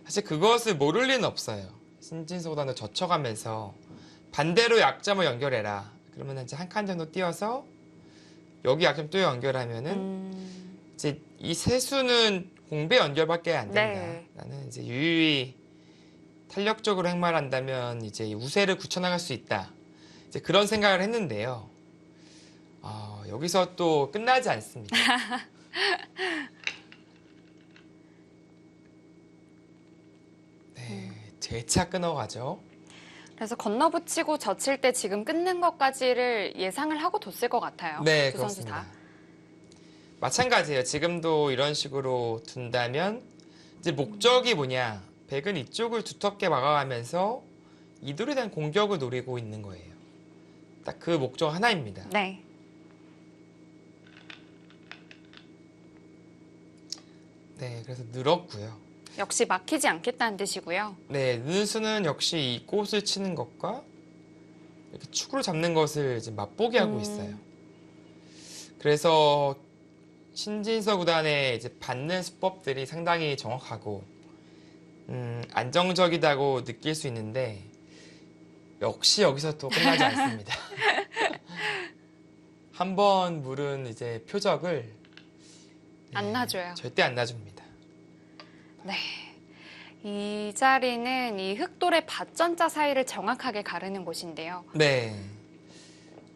사실 그것을 모를 리는 없어요. 신진서보다는 젖혀가면서 반대로 약점을 연결해라. 그러면 이제 한 칸 정도 띄어서 여기 약점 또 연결하면은 이제 이 세수는 공배 연결밖에 안 된다. 네. 나는 이제 유유히 탄력적으로 행말한다면 이제 이 우세를 굳혀나갈 수 있다. 이제 그런 생각을 했는데요. 여기서 또 끝나지 않습니다. 네, 재차 끊어가죠. 그래서 건너붙이고 젖힐 때 지금 끊는 것까지를 예상을 하고 뒀을 것 같아요. 네, 두 선수 다. 그렇습니다. 마찬가지예요. 지금도 이런 식으로 둔다면 이제 목적이 뭐냐? 백은 이쪽을 두텁게 막아가면서 이돌에 대한 공격을 노리고 있는 거예요. 딱 그 목적 하나입니다. 네. 네, 그래서 늘었고요. 역시 막히지 않겠다는 뜻이고요. 네, 느는 수는 역시 이 꽃을 치는 것과 이렇게 축으로 잡는 것을 이제 맛보게 하고 있어요. 그래서 신진서 구단의 이제 받는 수법들이 상당히 정확하고 안정적이다고 느낄 수 있는데 역시 여기서 또 끝나지 않습니다. 한 번 물은 이제 표적을 안 놔줘요. 절대 안 놔줍니다. 네. 이 자리는 이 흑돌의 밭전자 사이를 정확하게 가르는 곳인데요. 네.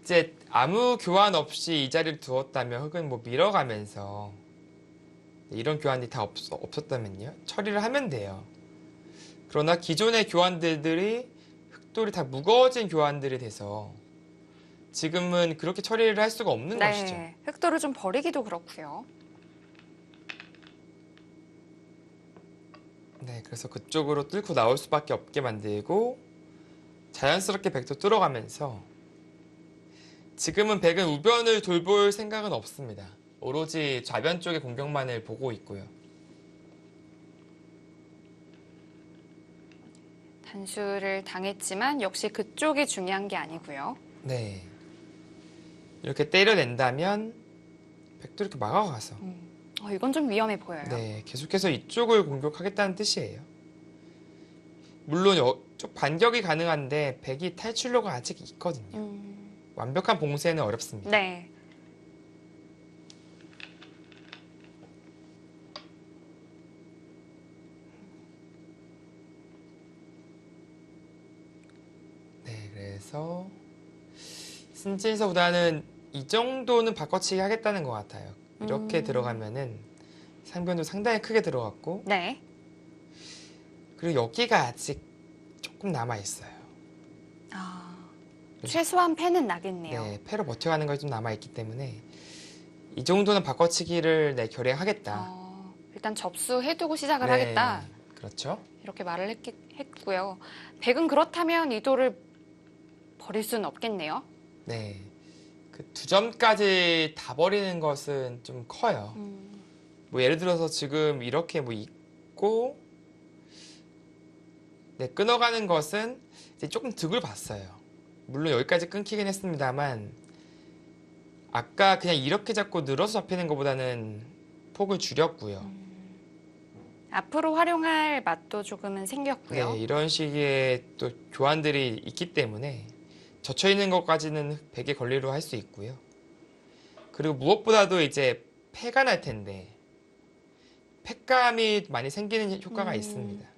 이제 아무 교환 없이 이 자리를 두었다면 혹은 뭐 밀어가면서 이런 교환이 다 없었다면요. 처리를 하면 돼요. 그러나 기존의 교환들이 흑돌이 다 무거워진 교환들이 돼서 지금은 그렇게 처리를 할 수가 없는 것이죠. 네. 흑돌을 좀 버리기도 그렇고요. 네, 그래서 그쪽으로 뚫고 나올 수밖에 없게 만들고 자연스럽게 백도 뚫어가면서 지금은 백은 우변을 돌볼 생각은 없습니다. 오로지 좌변 쪽의 공격만을 보고 있고요. 단수를 당했지만 역시 그쪽이 중요한 게 아니고요. 네. 이렇게 때려낸다면 백도 이렇게 막아가서 이건 좀 위험해 보여요. 네, 계속해서 이쪽을 공격하겠다는 뜻이에요. 물론 이쪽 반격이 가능한데 백이 탈출로가 아직 있거든요. 완벽한 봉쇄는 어렵습니다. 네. 네, 그래서 신진서보다는 이 정도는 바꿔치기 하겠다는 것 같아요. 이렇게 들어가면은 상변도 상당히 크게 들어갔고 네. 그리고 여기가 아직 조금 남아 있어요. 최소한 패는 나겠네요. 네, 패로 버텨가는 것이 좀 남아 있기 때문에 이 정도는 바꿔치기를 결행하겠다. 일단 접수해두고 시작을 네, 하겠다. 그렇죠. 이렇게 말을 했고요. 백은 그렇다면 이 돌을 버릴 수는 없겠네요. 네, 그 두 점까지 다 버리는 것은 좀 커요. 뭐 예를 들어서 지금 이렇게 뭐 있고 네, 끊어가는 것은 이제 조금 득을 봤어요. 물론 여기까지 끊기긴 했습니다만 아까 그냥 이렇게 잡고 늘어서 잡히는 것보다는 폭을 줄였고요. 앞으로 활용할 맛도 조금은 생겼고요. 네, 이런 식의 또 교환들이 있기 때문에 젖혀 있는 것까지는 백의 권리로 할 수 있고요. 그리고 무엇보다도 이제 패가 날 텐데 패감이 많이 생기는 효과가 있습니다.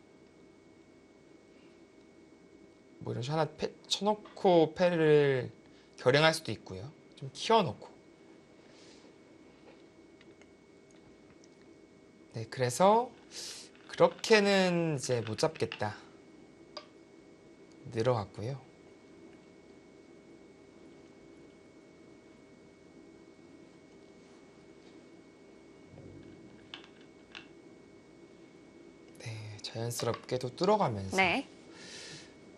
뭐 이런 식 하나 쳐놓고 패를 결행할 수도 있고요. 좀 키워놓고. 네, 그래서 그렇게는 이제 못 잡겠다. 늘어갔고요. 네, 자연스럽게도 뚫어가면서 네.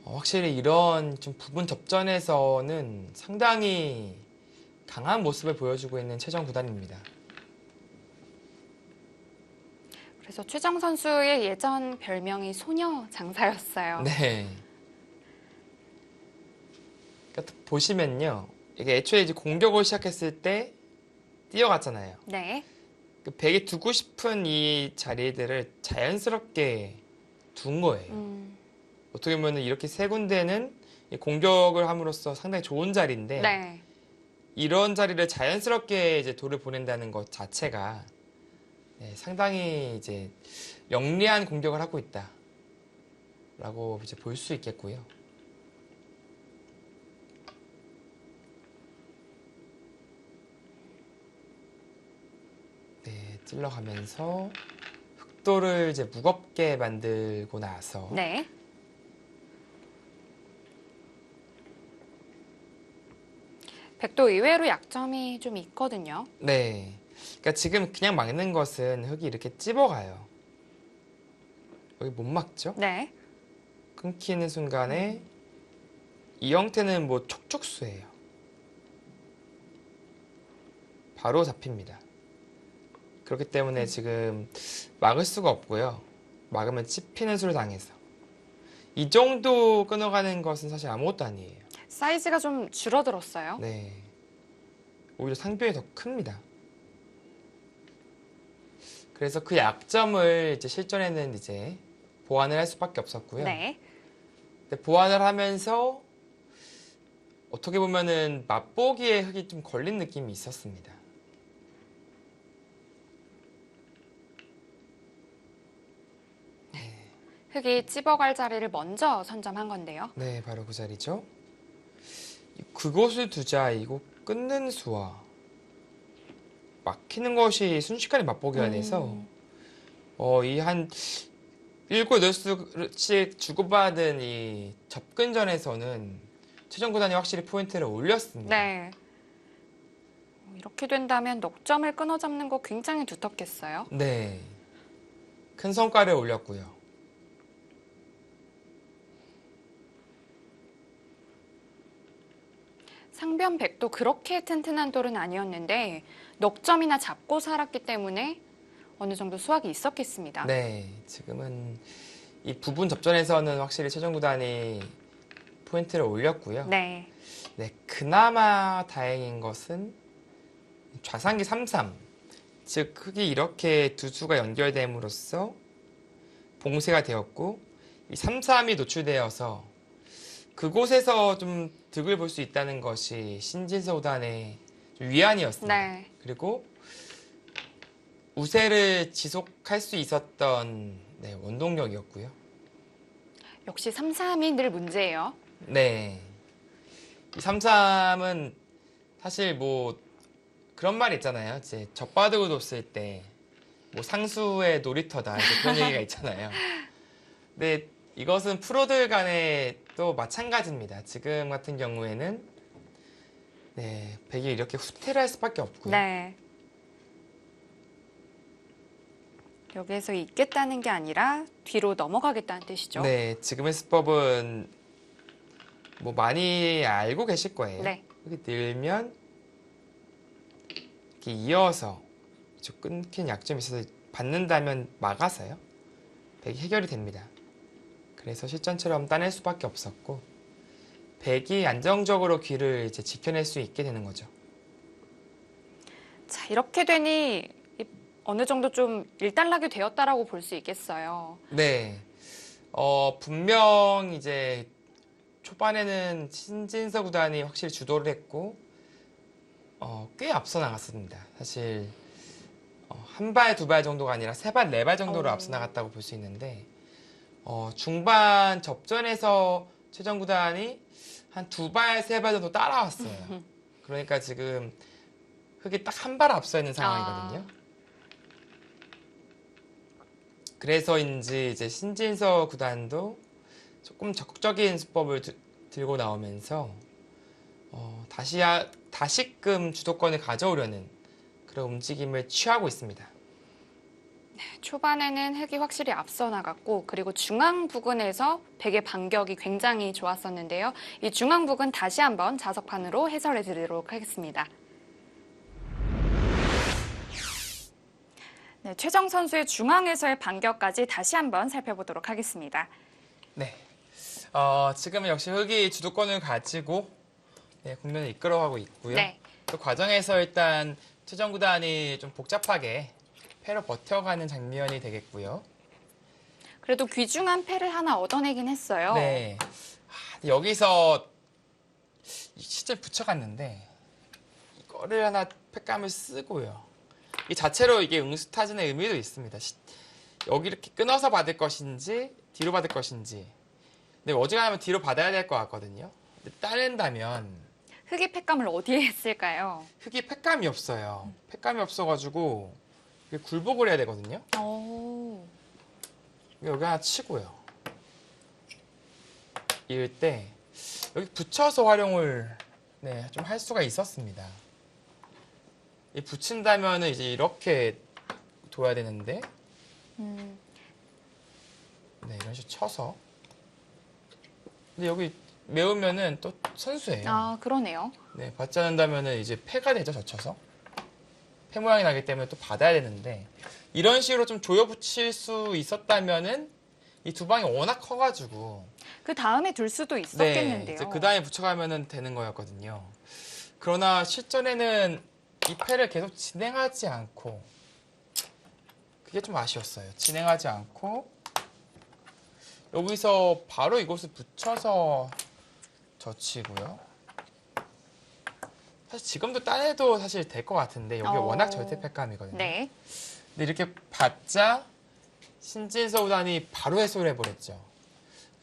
확실히 이런 좀 부분 접전에서는 상당히 강한 모습을 보여주고 있는 최정 구단입니다. 그래서 최정 선수의 예전 별명이 소녀 장사였어요. 네. 그러니까 보시면요. 이게 애초에 이제 공격을 시작했을 때 뛰어갔잖아요. 네. 그 백이 두고 싶은 이 자리들을 자연스럽게 둔 거예요. 어떻게 보면 이렇게 세 군데는 이 공격을 함으로써 상당히 좋은 자리인데 네. 이런 자리를 자연스럽게 이제 돌을 보낸다는 것 자체가 네, 상당히 이제 영리한 공격을 하고 있다라고 이제 볼 수 있겠고요. 네, 찔러가면서 흑도를 이제 무겁게 만들고 나서 네. 백도 의외로 약점이 좀 있거든요. 네. 그러니까 지금 그냥 막는 것은 흙이 이렇게 찝어가요. 여기 못 막죠? 네. 끊기는 순간에 이 형태는 뭐 촉촉수예요. 바로 잡힙니다. 그렇기 때문에 지금 막을 수가 없고요. 막으면 찝히는 수를 당해서. 이 정도 끊어가는 것은 사실 아무것도 아니에요. 사이즈가 좀 줄어들었어요. 네. 오히려 상비용이 더 큽니다. 그래서 그 약점을 이제 실전에는 이제 보완을 할 수밖에 없었고요. 네. 근데 보완을 하면서 어떻게 보면은 맛보기에 흙이 좀 걸린 느낌이 있었습니다. 흙이 찝어갈 자리를 먼저 선점한 건데요. 네, 바로 그 자리죠. 그곳을 두자 이거 끊는 수와 막히는 것이 순식간에 맛보기가 돼서 이 한 7, 8수씩 주고받은 이 접근전에서는 최정 구단이 확실히 포인트를 올렸습니다. 네. 이렇게 된다면 넉점을 끊어잡는 거 굉장히 두텁겠어요. 네. 큰 성과를 올렸고요. 상변 백도 그렇게 튼튼한 돌은 아니었는데 넉점이나 잡고 살았기 때문에 어느 정도 수확이 있었겠습니다. 네. 지금은 이 부분 접전에서는 확실히 최정 구단이 포인트를 올렸고요. 네. 네, 그나마 다행인 것은 좌상기 33, 즉 흙이 이렇게 두 수가 연결됨으로써 봉쇄가 되었고 이 33이 노출되어서 그곳에서 좀 득을 볼 수 있다는 것이 신진서 구단의 좀 위안이었습니다. 네. 그리고 우세를 지속할 수 있었던 네, 원동력이었고요. 역시 3-3이 늘 문제예요. 네. 이 3-3은 사실 뭐 그런 말 있잖아요. 이제 젖바둑을 뒀을 때 뭐 상수의 놀이터다 이제 그런 얘기가 있잖아요. 근데 이것은 프로들 간에 또 마찬가지입니다. 지금 같은 경우에는 네, 백이 이렇게 후퇴를 할 수밖에 없고요. 네. 여기에서 있겠다는 게 아니라 뒤로 넘어가겠다는 뜻이죠. 네, 지금의 수법은 뭐 많이 알고 계실 거예요. 네. 이렇게 늘면 이렇게 이어서 좀 끊긴 약점이 있어서 받는다면 막아서요. 백이 해결이 됩니다. 그래서 실전처럼 따낼 수밖에 없었고 백이 안정적으로 귀를 이제 지켜낼 수 있게 되는 거죠. 자, 이렇게 되니 어느 정도 좀 일단락이 되었다라고 볼 수 있겠어요. 네. 분명 이제 초반에는 신진서 구단이 확실히 주도를 했고 꽤 앞서 나갔습니다. 사실 한 발, 두 발 정도가 아니라 세 발, 네 발 정도로 앞서 나갔다고 볼 수 있는데 중반 접전에서 최정 구단이 한 두 발, 세 발 정도 따라왔어요. 그러니까 지금 흙이 딱 한 발 앞서 있는 상황이거든요. 그래서인지 이제 신진서 구단도 조금 적극적인 수법을 들고 나오면서 다시금 주도권을 가져오려는 그런 움직임을 취하고 있습니다. 초반에는 흑이 확실히 앞서 나갔고 그리고 중앙 부근에서 백의 반격이 굉장히 좋았었는데요. 이 중앙 부근 다시 한번 자석판으로 해설해 드리도록 하겠습니다. 네, 최정 선수의 중앙에서의 반격까지 다시 한번 살펴보도록 하겠습니다. 네, 지금은 역시 흑이 주도권을 가지고 국면을 이끌어가고 있고요. 네. 그 과정에서 일단 최정 구단이 좀 복잡하게 패로 버텨가는 장면이 되겠고요. 그래도 귀중한 패를 하나 얻어내긴 했어요. 네, 여기서 실제 붙여갔는데 이거를 하나 패감을 쓰고요. 이 자체로 이게 응수타진의 의미도 있습니다. 여기 이렇게 끊어서 받을 것인지 뒤로 받을 것인지. 근데 어지간하면 뒤로 받아야 될 것 같거든요. 근데 따낸다면 흑이 패감을 어디에 했을까요? 흑이 패감이 없어요. 패감이 없어가지고 굴복을 해야 되거든요. 오. 여기 하나 치고요. 이럴 때 여기 붙여서 활용을 좀 할 수가 있었습니다. 붙인다면은 이제 이렇게 둬야 되는데 이런 식으로 쳐서 근데 여기 메우면은 또 선수예요. 아, 그러네요. 네, 받지 않는다면은 이제 패가 되죠, 젖혀서. 패 모양이 나기 때문에 또 받아야 되는데 이런 식으로 좀 조여 붙일 수 있었다면은 이 두 방이 워낙 커가지고 그 다음에 둘 수도 있었겠는데요. 이제 그 다음에 붙여가면은 되는 거였거든요. 그러나 실전에는 이 패를 계속 진행하지 않고 그게 좀 아쉬웠어요. 진행하지 않고 여기서 바로 이곳을 붙여서 젖히고요. 사실 지금도 따내도 사실 될 것 같은데 여기 워낙 절대패감이거든요. 네. 근데 이렇게 받자 신진서 구단이 바로 해소를 해버렸죠.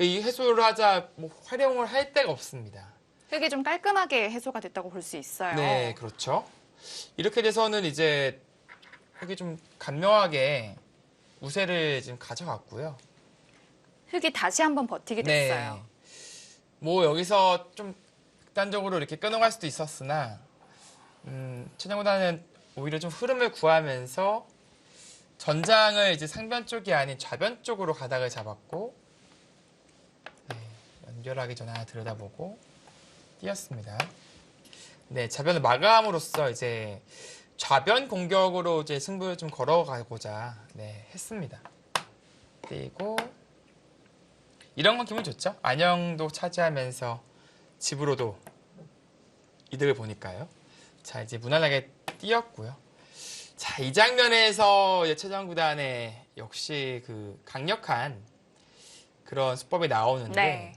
이 해소를 하자 뭐 활용을 할 데가 없습니다. 흑이 좀 깔끔하게 해소가 됐다고 볼 수 있어요. 네, 그렇죠. 이렇게 돼서는 이제 흑이 좀 간명하게 우세를 지금 가져갔고요. 흑이 다시 한번 버티게 됐어요. 네. 뭐 여기서 좀 극단적으로 이렇게 끊어갈 수도 있었으나 최정 구단은 오히려 좀 흐름을 구하면서 전장을 이제 상변 쪽이 아닌 좌변 쪽으로 가닥을 잡았고 연결하기 전에 하나 들여다보고 뛰었습니다. 네, 좌변을 마감함으로써 이제 좌변 공격으로 이제 승부를 좀 걸어가고자 했습니다. 뛰고 이런 건 기분 좋죠? 안영도 차지하면서 집으로도 이득을 보니까요. 자, 이제 무난하게 뛰었고요. 자, 이 장면에서 최정 구단의 역시 그 강력한 그런 수법이 나오는데 네.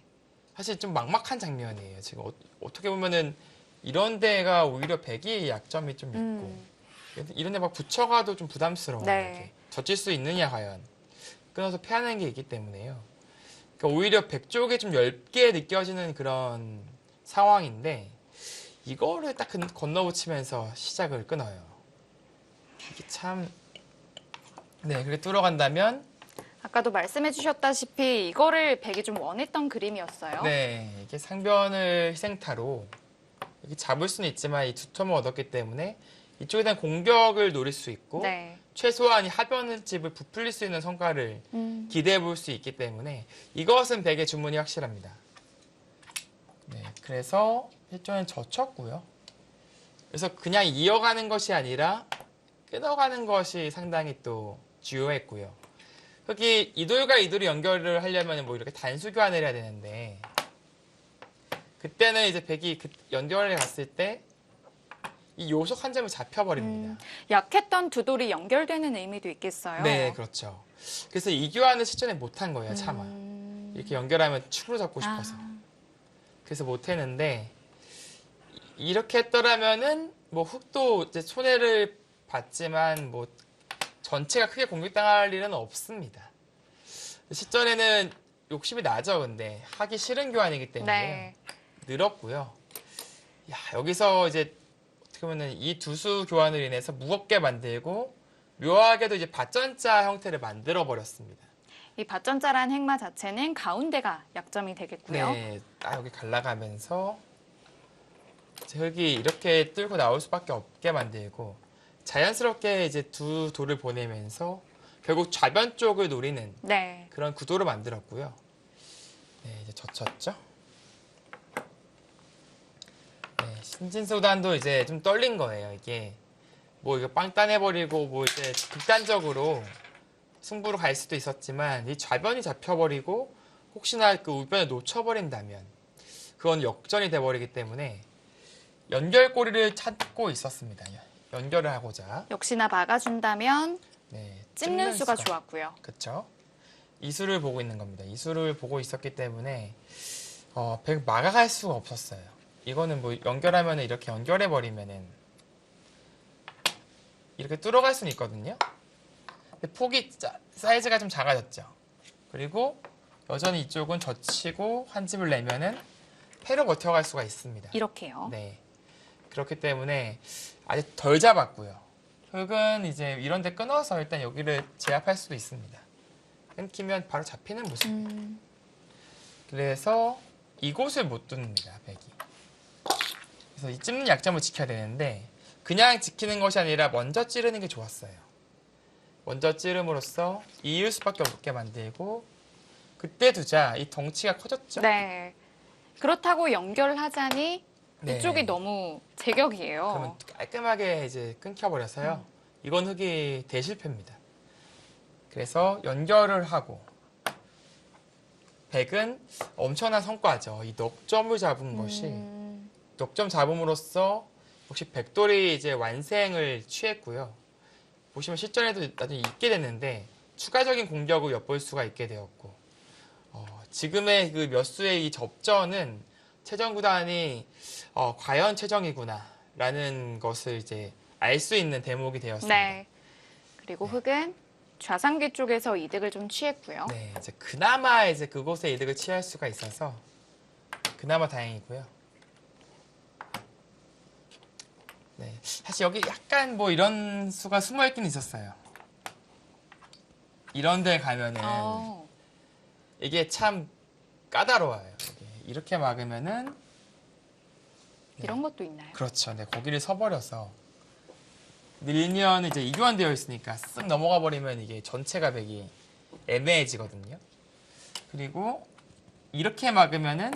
사실 좀 막막한 장면이에요. 지금 어떻게 보면은 이런 데가 오히려 백이 약점이 좀 있고 이런 데 막 붙여가도 좀 부담스러워요. 네. 이렇게. 젖힐 수 있느냐 과연. 끊어서 패하는 게 있기 때문에요. 그러니까 오히려 백 쪽에 좀 얇게 느껴지는 그런 상황인데 이거를 딱 건너붙이면서 시작을 끊어요. 이게 참 그렇게 뚫어간다면 아까도 말씀해 주셨다시피 이거를 백이 좀 원했던 그림이었어요. 이게 상변을 희생타로 이렇게 잡을 수는 있지만 이 두 텀을 얻었기 때문에 이쪽에 대한 공격을 노릴 수 있고 네. 최소한 이 하변집을 부풀릴 수 있는 성과를 기대해 볼 수 있기 때문에 이것은 백의 주문이 확실합니다. 그래서 일종은 젖혔고요. 그래서 그냥 이어가는 것이 아니라 끊어가는 것이 상당히 또 주요했고요. 흑이 이돌과 이돌이 연결을 하려면 뭐 이렇게 단수 교환을 해야 되는데 그때는 이제 백이 연결을 갔을 때 이 요속 한 점을 잡혀버립니다. 약했던 두 돌이 연결되는 의미도 있겠어요. 네, 그렇죠. 그래서 이 교환을 실전에 못한 거예요, 차마. 이렇게 연결하면 축으로 잡고 싶어서. 그래서 못했는데 이렇게 했더라면은 뭐 흑도 이제 손해를 봤지만 뭐 전체가 크게 공격당할 일은 없습니다. 실전에는 욕심이 나죠, 근데 하기 싫은 교환이기 때문에 늘었고요. 여기서 이제 어떻게 보면 이 두수 교환을 인해서 무겁게 만들고 묘하게도 이제 밭전자 형태를 만들어 버렸습니다. 이 밭전자란 행마 자체는 가운데가 약점이 되겠고요. 네, 딱 여기 갈라가면서 이제 흙이 이렇게 뚫고 나올 수밖에 없게 만들고 자연스럽게 이제 두 돌을 보내면서 결국 좌변 쪽을 노리는 네. 그런 구도를 만들었고요. 네, 이제 젖혔죠. 네, 신진소단도 이제 좀 떨린 거예요. 이게 뭐 이거 빵 따내버리고 뭐 이제 극단적으로 승부로 갈 수도 있었지만 이 좌변이 잡혀버리고 혹시나 그 우변을 놓쳐버린다면 그건 역전이 돼버리기 때문에 연결고리를 찾고 있었습니다. 연결을 하고자. 역시나 막아준다면 네, 찝는 수가 좋았고요. 그렇죠. 이수를 보고 있는 겁니다. 이수를 보고 있었기 때문에 막아갈 수가 없었어요. 이거는 뭐 연결하면 이렇게 연결해 버리면은 이렇게 뚫어갈 수는 있거든요. 근데 폭이 사이즈가 좀 작아졌죠. 그리고 여전히 이쪽은 젖히고 한 집을 내면은 패로 버텨갈 수가 있습니다. 이렇게요. 네. 그렇기 때문에 아직 덜 잡았고요. 흙은 이제 이런 데 끊어서 일단 여기를 제압할 수도 있습니다. 끊기면 바로 잡히는 모습. 그래서 이곳을 못 뚫습니다, 백이. 그래서 이 찝는 약점을 지켜야 되는데 그냥 지키는 것이 아니라 먼저 찌르는 게 좋았어요. 먼저 찌름으로써 이을 수밖에 없게 만들고 그때 두자 이 덩치가 커졌죠. 네. 그렇다고 연결하자니 네. 이쪽이 너무 제격이에요. 그러면 깔끔하게 이제 끊겨버려서요. 이건 흙이 대실패입니다. 그래서 연결을 하고 백은 엄청난 성과죠. 이 넉점을 잡은 것이 넉점 잡음으로써 역시 백돌이 이제 완생을 취했고요. 보시면 실전에도 나중에 있게 됐는데 추가적인 공격을 엿볼 수가 있게 되었고 지금의 그 몇 수의 이 접전은 최정 구단이 과연 최정이구나 라는 것을 이제 알 수 있는 대목이 되었습니다. 네. 그리고 흙은 좌상귀 쪽에서 이득을 좀 취했고요. 네, 이제 그나마 이제 그곳에 이득을 취할 수가 있어서 그나마 다행이고요. 네, 사실 여기 약간 뭐 이런 수가 숨어 있긴 있었어요. 이런 데 가면은 이게 참 까다로워요. 이렇게 막으면은 이런 것도 있나요? 그렇죠. 네, 거기를 서버려서 밀면 이제 이교환되어 있으니까 쓱 넘어가 버리면 이게 전체가 백이 애매해지거든요. 그리고 이렇게 막으면은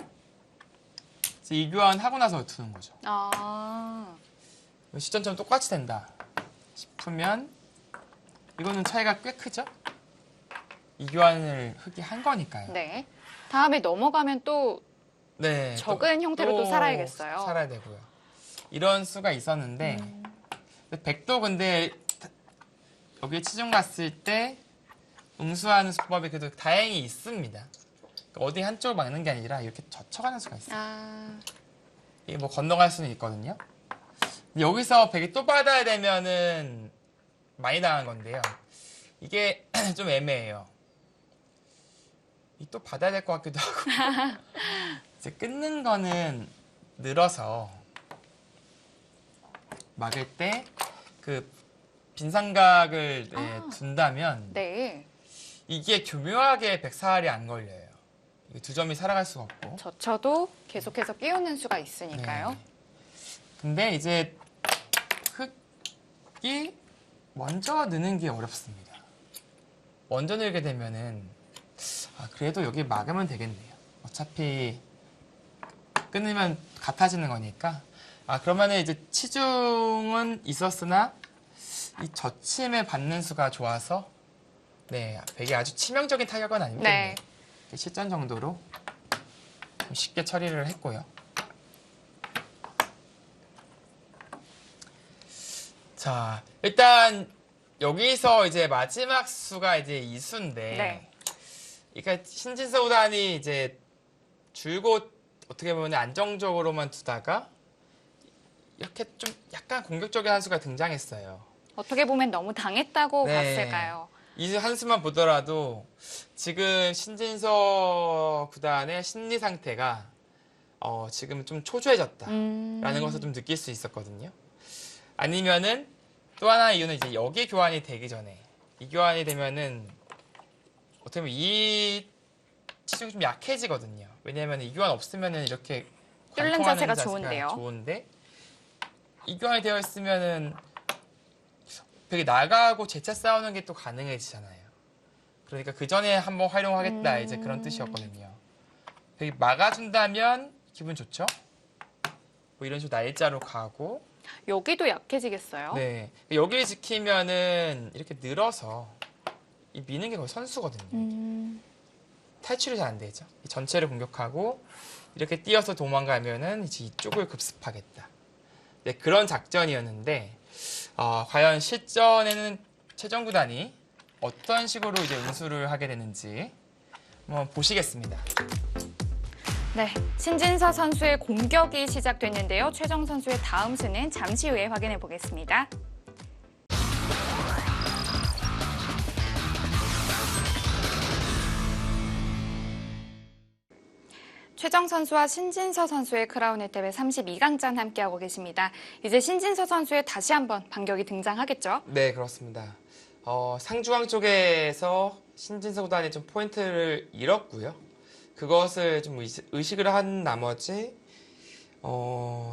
이제 이교환 하고 나서 두는 거죠. 시점처럼 똑같이 된다 싶으면 이거는 차이가 꽤 크죠? 이교환을 흙이 한 거니까요. 네. 다음에 넘어가면 또 네, 적은 형태로 또 살아야겠어요. 살아야 되고요. 이런 수가 있었는데 백도 근데 여기 치중 갔을 때 응수하는 수법이 그래도 다행히 있습니다. 그러니까 어디 한쪽을 막는 게 아니라 이렇게 젖혀가는 수가 있어요. 이게 뭐 건너갈 수는 있거든요. 여기서 백이 또 받아야 되면은 많이 당한 건데요. 이게 좀 애매해요. 이 또 받아야 될 것 같기도 하고. 이제 끊는 거는 늘어서 막을 때 그 빈삼각을 둔다면 네. 이게 교묘하게 백사할이 안 걸려요. 이게 두 점이 살아갈 수가 없고. 젖혀도 계속해서 끼우는 수가 있으니까요. 네. 근데 이제 흙이 먼저 느는 게 어렵습니다. 먼저 늘게 되면은 그래도 여기 막으면 되겠네요. 어차피 끊으면 같아지는 거니까. 그러면은 이제 치중은 있었으나 이 젖힘을 받는 수가 좋아서 네, 백이 아주 치명적인 타격은 아니기 때문에 실전 정도로 쉽게 처리를 했고요. 자, 일단 여기서 이제 마지막 수가 이제 이수인데, 그러니까 신진서 구단이 이제 줄곧 어떻게 보면 안정적으로만 두다가 이렇게 좀 약간 공격적인 한 수가 등장했어요. 어떻게 보면 너무 당했다고 봤을까요? 이 한 수만 보더라도 지금 신진서 구단의 심리 상태가 지금 좀 초조해졌다라는 것을 좀 느낄 수 있었거든요. 아니면은 또 하나의 이유는 이제 여기 교환이 되기 전에 이 교환이 되면은 어떻게 보면 이 치중이 좀 약해지거든요. 왜냐하면 이교환 없으면은 이렇게 뚫는 관통하는 자세가 좋은데요. 좋은데 이교환이 되어 있으면은 벽이 나가고 재차 싸우는 게 또 가능해지잖아요. 그러니까 그 전에 한번 활용하겠다 이제 그런 뜻이었거든요. 벽이 막아준다면 기분 좋죠? 뭐 이런 식으로 날짜로 가고 여기도 약해지겠어요. 네 여기를 지키면은 이렇게 늘어서 이 미는 게 거의 선수거든요. 탈출이 잘 안 되죠. 이 전체를 공격하고 이렇게 뛰어서 도망가면은 이제 이쪽을 급습하겠다. 네, 그런 작전이었는데 과연 실전에는 최정구단이 어떤 식으로 이제 응수를 하게 되는지 한번 보시겠습니다. 네, 신진서 선수의 공격이 시작됐는데요. 최정 선수의 다음 수는 잠시 후에 확인해 보겠습니다. 최정 선수와 신진서 선수의 크라운 혜택의 32강전 함께하고 계십니다. 이제 신진서 선수의 다시 한번 반격이 등장하겠죠? 네, 그렇습니다. 상중앙 쪽에서 신진서 구단이 좀 포인트를 잃었고요. 그것을 좀 의식을 한 나머지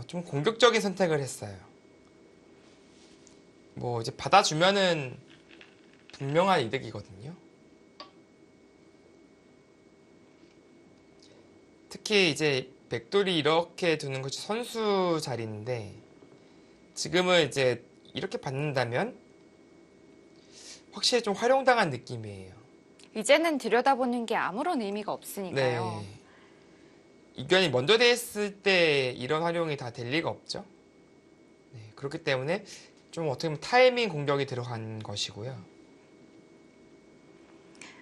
좀 공격적인 선택을 했어요. 뭐 이제 받아주면은 분명한 이득이거든요. 특히 이제 백돌이 이렇게 두는 것이 선수 자리인데 지금은 이제 이렇게 받는다면 확실히 좀 활용당한 느낌이에요. 이제는 들여다보는 게 아무런 의미가 없으니까요. 네. 이견이 먼저 돼 있을 때 이런 활용이 다 될 리가 없죠. 네, 그렇기 때문에 좀 어떻게 보면 타이밍 공격이 들어간 것이고요.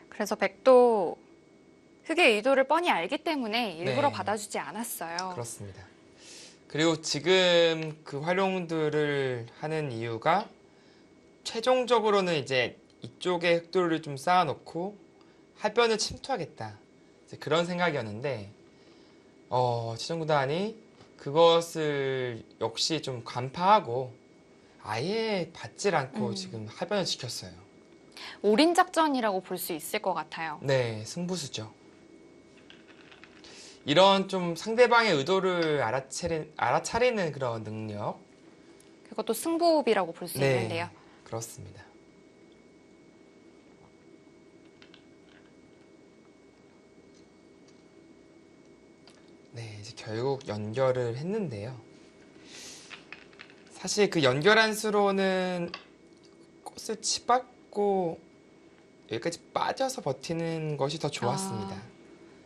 그래서 백도 흑의 의도를 뻔히 알기 때문에 일부러 네. 받아주지 않았어요. 그렇습니다. 그리고 지금 그 활용들을 하는 이유가 최종적으로는 이제 이쪽에 흑돌을 좀 쌓아놓고 하변을 침투하겠다. 이제 그런 생각이었는데 최종구단이 그것을 역시 좀 간파하고 아예 받질 않고 지금 하변을 지켰어요. 올인 작전이라고 볼 수 있을 것 같아요. 네, 승부수죠. 이런 좀 상대방의 의도를 알아차리는 그런 능력. 그것도 승부업이라고 볼 수 네, 있는데요. 그렇습니다. 네, 이제 결국 연결을 했는데요. 사실 그 연결한 수로는 꽃을 치받고 여기까지 빠져서 버티는 것이 더 좋았습니다.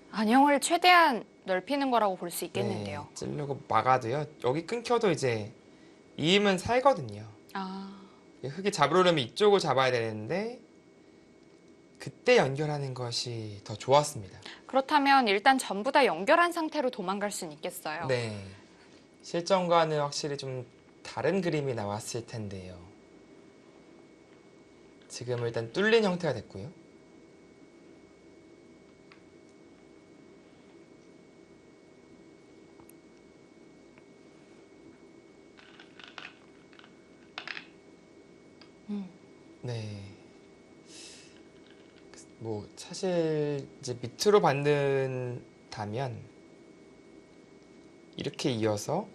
안형을 최대한 넓히는 거라고 볼 수 있겠는데요. 네, 찌르고 막아도요. 여기 끊겨도 이제 이 힘은 살거든요. 흙이 잡으려면 이쪽을 잡아야 되는데 그때 연결하는 것이 더 좋았습니다. 그렇다면 일단 전부 다 연결한 상태로 도망갈 수는 있겠어요. 네, 실전과는 확실히 좀 다른 그림이 나왔을 텐데요. 지금은 일단 뚫린 형태가 됐고요. 네. 뭐 사실 이제 밑으로 받는다면 이렇게 이어서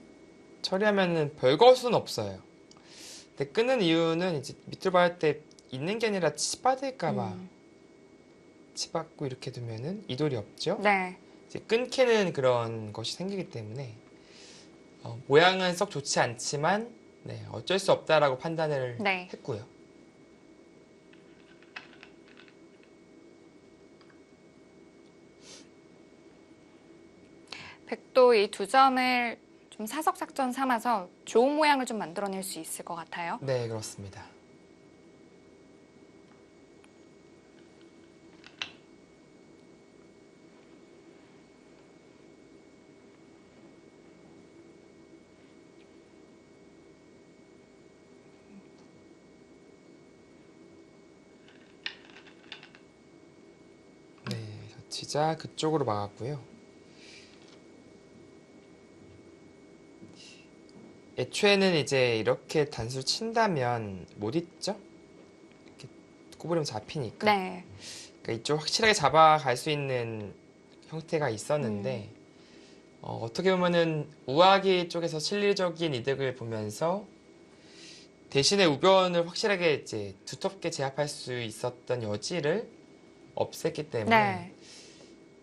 처리하면은 별것은 없어요. 근데 끊는 이유는 이제 밑으로 받을 때 있는 게 아니라 치받을까봐 치받고 이렇게 두면은 이돌이 없죠. 네. 이제 끊기는 그런 것이 생기기 때문에 모양은 썩 좋지 않지만 네, 어쩔 수 없다라고 판단을 네. 했고요. 백도 이 두 점을 좀 사석 작전 삼아서 좋은 모양을 좀 만들어낼 수 있을 것 같아요. 네, 그렇습니다. 네, 지자 그쪽으로 막았고요. 애초에는 이제 이렇게 단수를 친다면 못 잊죠? 이렇게 구부리면 잡히니까. 네. 그러니까 이쪽 확실하게 잡아갈 수 있는 형태가 있었는데 어떻게 보면은 우아기 쪽에서 실리적인 이득을 보면서 대신에 우변을 확실하게 이제 두텁게 제압할 수 있었던 여지를 없앴기 때문에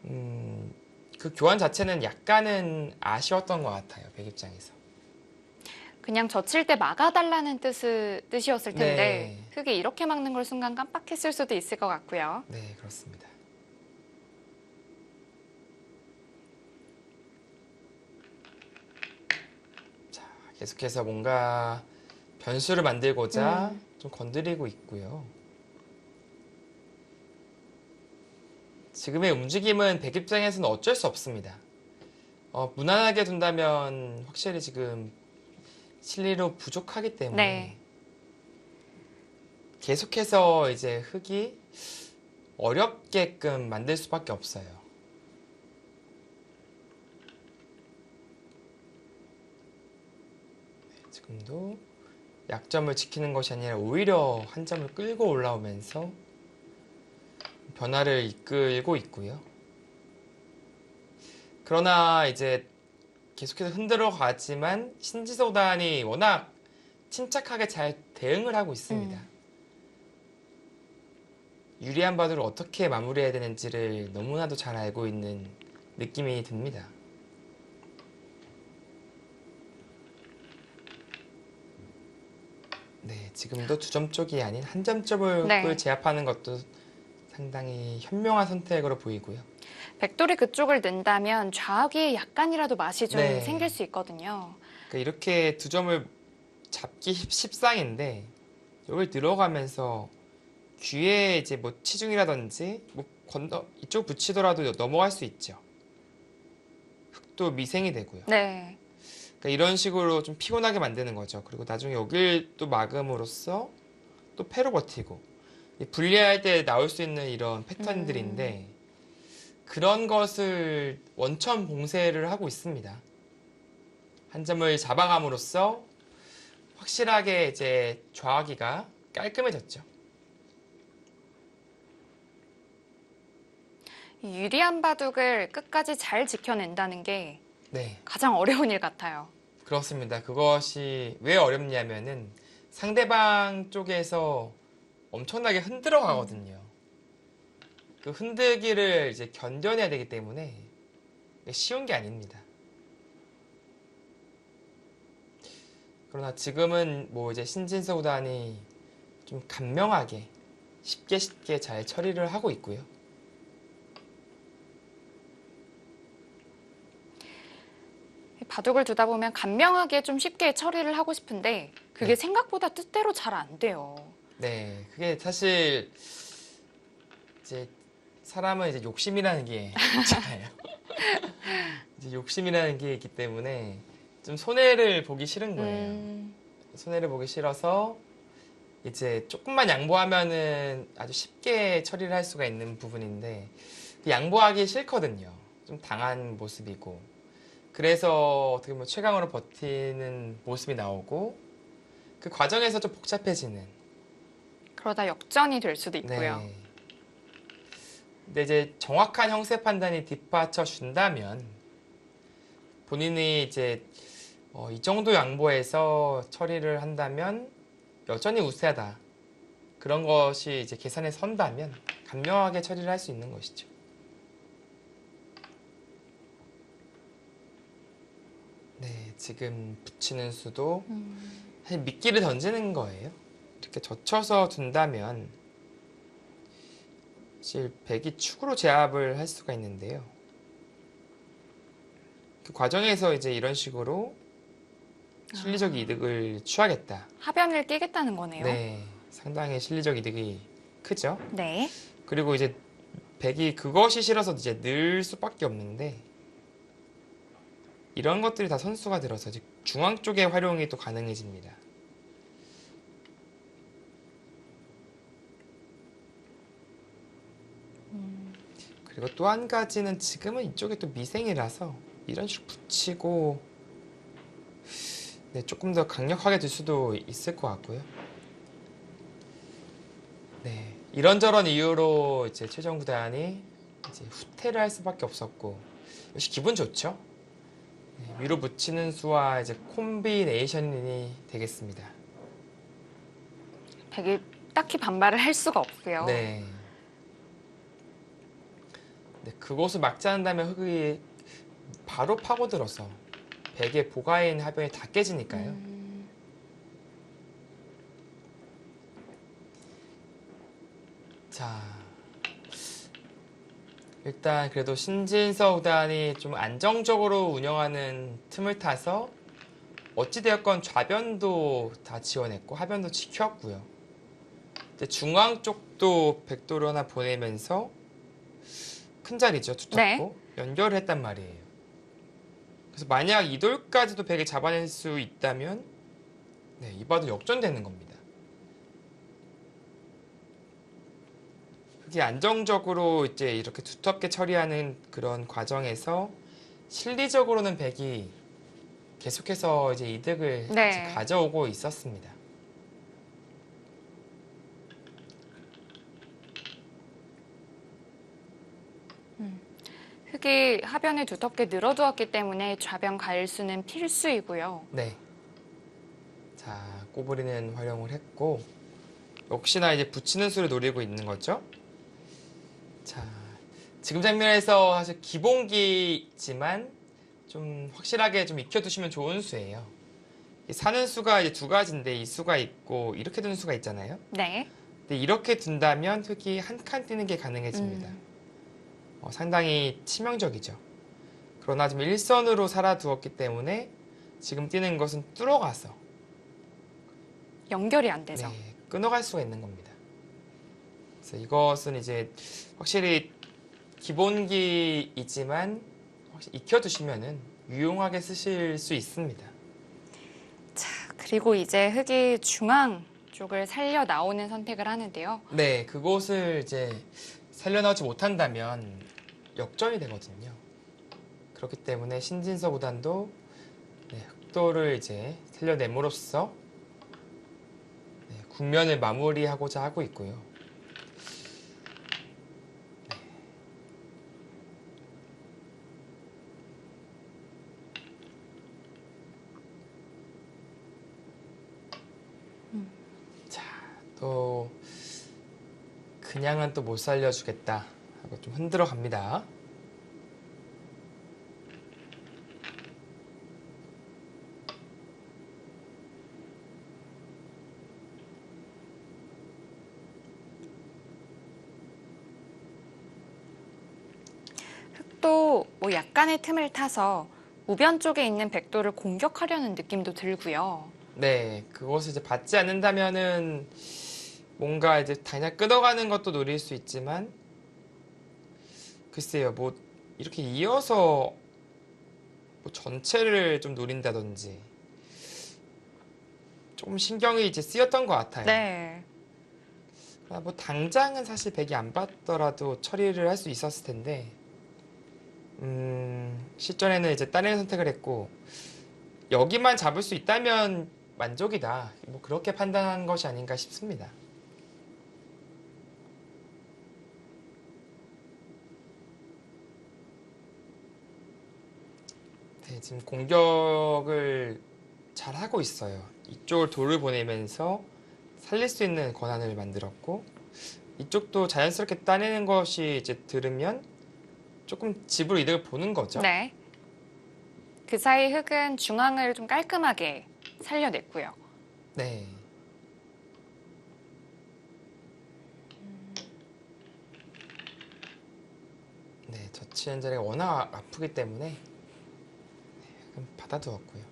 네. 그 교환 자체는 약간은 아쉬웠던 것 같아요. 백 입장에서. 그냥 젖힐 때 막아달라는 뜻이었을 텐데 네. 흙이 이렇게 막는 걸 순간 깜빡했을 수도 있을 것 같고요. 네, 그렇습니다. 자, 계속해서 뭔가 변수를 만들고자 좀 건드리고 있고요. 지금의 움직임은 백 입장에서는 어쩔 수 없습니다. 무난하게 둔다면 확실히 지금 실리로 부족하기 때문에 네. 계속해서 이제 흙이 어렵게끔 만들 수밖에 없어요. 네, 지금도 약점을 지키는 것이 아니라 오히려 한 점을 끌고 올라오면서 변화를 이끌고 있고요. 그러나 이제 계속해서 흔들어 가지만 신지소단이 워낙 침착하게 잘 대응을 하고 있습니다. 유리한 바둑을 어떻게 마무리해야 되는지를 너무나도 잘 알고 있는 느낌이 듭니다. 네, 지금도 두 점 쪽이 아닌 한 점 쪽을 네. 제압하는 것도 상당히 현명한 선택으로 보이고요. 백돌이 그쪽을 넣는다면 좌우기에 약간이라도 맛이 좀 네. 생길 수 있거든요. 그러니까 이렇게 두 점을 잡기 십상인데 여기 들어가면서 귀에 이제 뭐 치중이라든지 뭐 이쪽 붙이더라도 넘어갈 수 있죠. 흙도 미생이 되고요. 네. 그러니까 이런 식으로 좀 피곤하게 만드는 거죠. 그리고 나중에 여길 또 막음으로써 또 패로 버티고 분리할 때 나올 수 있는 이런 패턴들인데 그런 것을 원천 봉쇄를 하고 있습니다. 한 점을 잡아감으로써 확실하게 이제 좌하기가 깔끔해졌죠. 이 유리한 바둑을 끝까지 잘 지켜낸다는 게 네, 가장 어려운 일 같아요. 그렇습니다. 그것이 왜 어렵냐면은 상대방 쪽에서 엄청나게 흔들어 가거든요. 그 흔들기를 이제 견뎌내야 되기 때문에 쉬운 게 아닙니다. 그러나 지금은 뭐 이제 신진서 구단이 좀 간명하게 쉽게 잘 처리를 하고 있고요. 바둑을 두다 보면 간명하게 좀 쉽게 처리를 하고 싶은데 그게 네. 생각보다 뜻대로 잘 안 돼요. 네, 그게 사실 이제 사람은 이제 욕심이라는 게 있잖아요. 이제 욕심이라는 게 있기 때문에 좀 손해를 보기 싫은 거예요. 손해를 보기 싫어서 이제 조금만 양보하면은 아주 쉽게 처리를 할 수가 있는 부분인데 그 양보하기 싫거든요. 좀 당한 모습이고 그래서 어떻게 보면 최강으로 버티는 모습이 나오고 그 과정에서 좀 복잡해지는. 그러다 역전이 될 수도 있고요. 네. 근데 이제 정확한 형세 판단이 뒷받쳐 준다면 본인이 이제 이 정도 양보해서 처리를 한다면 여전히 우세하다. 그런 것이 이제 계산에 선다면 간명하게 처리를 할 수 있는 것이죠. 네, 지금 붙이는 수도 사실 미끼를 던지는 거예요. 이렇게 젖혀서 둔다면 사실 백이 축으로 제압을 할 수가 있는데요. 그 과정에서 이제 이런 식으로 실리적 이득을 취하겠다. 하변을 깨겠다는 거네요. 네, 상당히 실리적 이득이 크죠. 네. 그리고 이제 백이 그것이 싫어서 이제 늘 수밖에 없는데 이런 것들이 다 선수가 들어서 이제 중앙 쪽에 활용이 또 가능해집니다. 그리고 또 한 가지는 지금은 이쪽에 또 미생이라서 이런 식으로 붙이고 네, 조금 더 강력하게 될 수도 있을 것 같고요. 네, 이런저런 이유로 이제 최정 구단이 이제 후퇴를 할 수밖에 없었고 역시 기분 좋죠. 네, 위로 붙이는 수와 이제 콤비네이션이 되겠습니다. 백이 딱히 반발을 할 수가 없고요. 네. 네, 그곳을 막지 않는다면 흙이 바로 파고들어서 백의 보가인 하변이 다 깨지니까요. 자, 일단 그래도 신진서 구단이 좀 안정적으로 운영하는 틈을 타서 어찌되었건 좌변도 다 지원했고 하변도 지켰고요. 이제 중앙 쪽도 백도를 하나 보내면서 큰 자리죠, 두텁고 연결을 했단 말이에요. 그래서 만약 이 돌까지도 백을 잡아낼 수 있다면 네, 이 바도 역전되는 겁니다. 그게 안정적으로 이제 이렇게 두텁게 처리하는 그런 과정에서 실리적으로는 백이 계속해서 이제 이득을 네. 이제 가져오고 있었습니다. 흙이 하변을 두텁게 늘어두었기 때문에 좌변 가일수는 필수이고요. 네. 자, 꼬부리는 활용을 했고 역시나 이제 붙이는 수를 노리고 있는 거죠. 자, 지금 장면에서 사실 기본기지만 좀 확실하게 좀 익혀두시면 좋은 수예요. 이 사는 수가 이제 두 가지인데 이 수가 있고 이렇게 두는 수가 있잖아요. 네. 근데 이렇게 둔다면 흙이 한 칸 뛰는 게 가능해집니다. 상당히 치명적이죠. 그러나 지금 일선으로 살아두었기 때문에 지금 뛰는 것은 뚫어가서 연결이 안 되죠. 네, 끊어갈 수가 있는 겁니다. 그래서 이것은 이제 확실히 기본기이지만 확실히 익혀두시면은 유용하게 쓰실 수 있습니다. 자, 그리고 이제 흙이 중앙 쪽을 살려 나오는 선택을 하는데요. 네, 그곳을 이제 살려나오지 못한다면 역전이 되거든요. 그렇기 때문에 신진서 구단도 네, 흑도를 이제 살려냄으로써 네, 국면을 마무리하고자 하고 있고요. 자, 또 그냥은 또 못 살려주겠다 하고 좀 흔들어 갑니다. 흙도 뭐 약간의 틈을 타서 우변 쪽에 있는 백도를 공격하려는 느낌도 들고요. 네, 그것을 이제 받지 않는다면은 뭔가 이제 당장 끊어가는 것도 노릴 수 있지만 글쎄요, 뭐 이렇게 이어서 뭐 전체를 좀 노린다든지 조금 신경이 이제 쓰였던 것 같아요. 네. 뭐 당장은 사실 백이 안 받더라도 처리를 할 수 있었을 텐데 실전에는 이제 다른 선택을 했고 여기만 잡을 수 있다면 만족이다. 뭐 그렇게 판단한 것이 아닌가 싶습니다. 네, 지금 공격을 잘 하고 있어요. 이쪽을 돌을 보내면서 살릴 수 있는 권한을 만들었고 이쪽도 자연스럽게 따내는 것이 이제 들으면 조금 집으로 이득을 보는 거죠. 네. 그 사이 흙은 중앙을 좀 깔끔하게 살려냈고요. 네. 네, 저치한 자리가 워낙 아프기 때문에 그럼 받아두었고요.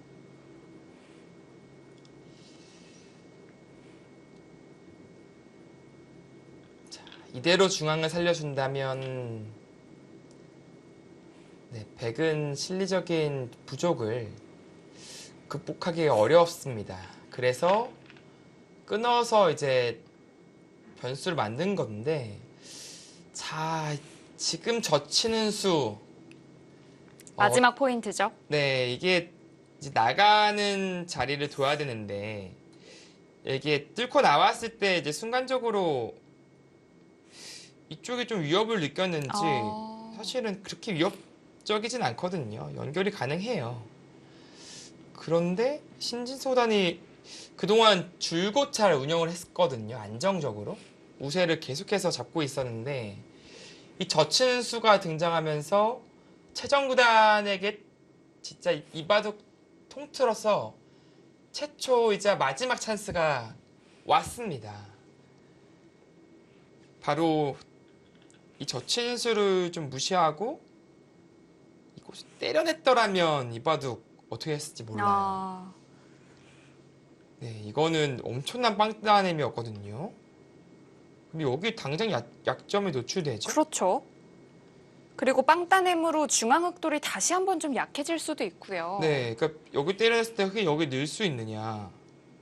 자, 이대로 중앙을 살려준다면 네, 백은 실리적인 부족을 극복하기 어렵습니다. 그래서 끊어서 이제 변수를 만든 건데 자, 지금 젖히는 수 마지막 포인트죠. 네, 이게 이제 나가는 자리를 둬야 되는데 이게 뚫고 나왔을 때 이제 순간적으로 이쪽이 좀 위협을 느꼈는지 아. 사실은 그렇게 위협적이진 않거든요. 연결이 가능해요. 그런데 신진소단이 그동안 줄곧 잘 운영을 했거든요. 안정적으로. 우세를 계속해서 잡고 있었는데 이 저친수가 등장하면서 최정구단에게 진짜 이바둑 통틀어서 최초이자 마지막 찬스가 왔습니다. 바로 이 저친수를 좀 무시하고 이곳을 때려냈더라면 이바둑 어떻게 했을지 몰라요. 아. 네, 이거는 엄청난 빵따냄이었거든요. 근데 여기 당장 약점이 노출되죠? 그렇죠. 그리고 빵따냄으로 중앙 흑돌이 다시 한번 좀 약해질 수도 있고요. 네, 그러니까 여기 때렸을 때 흑이 여기 넣을 수 있느냐?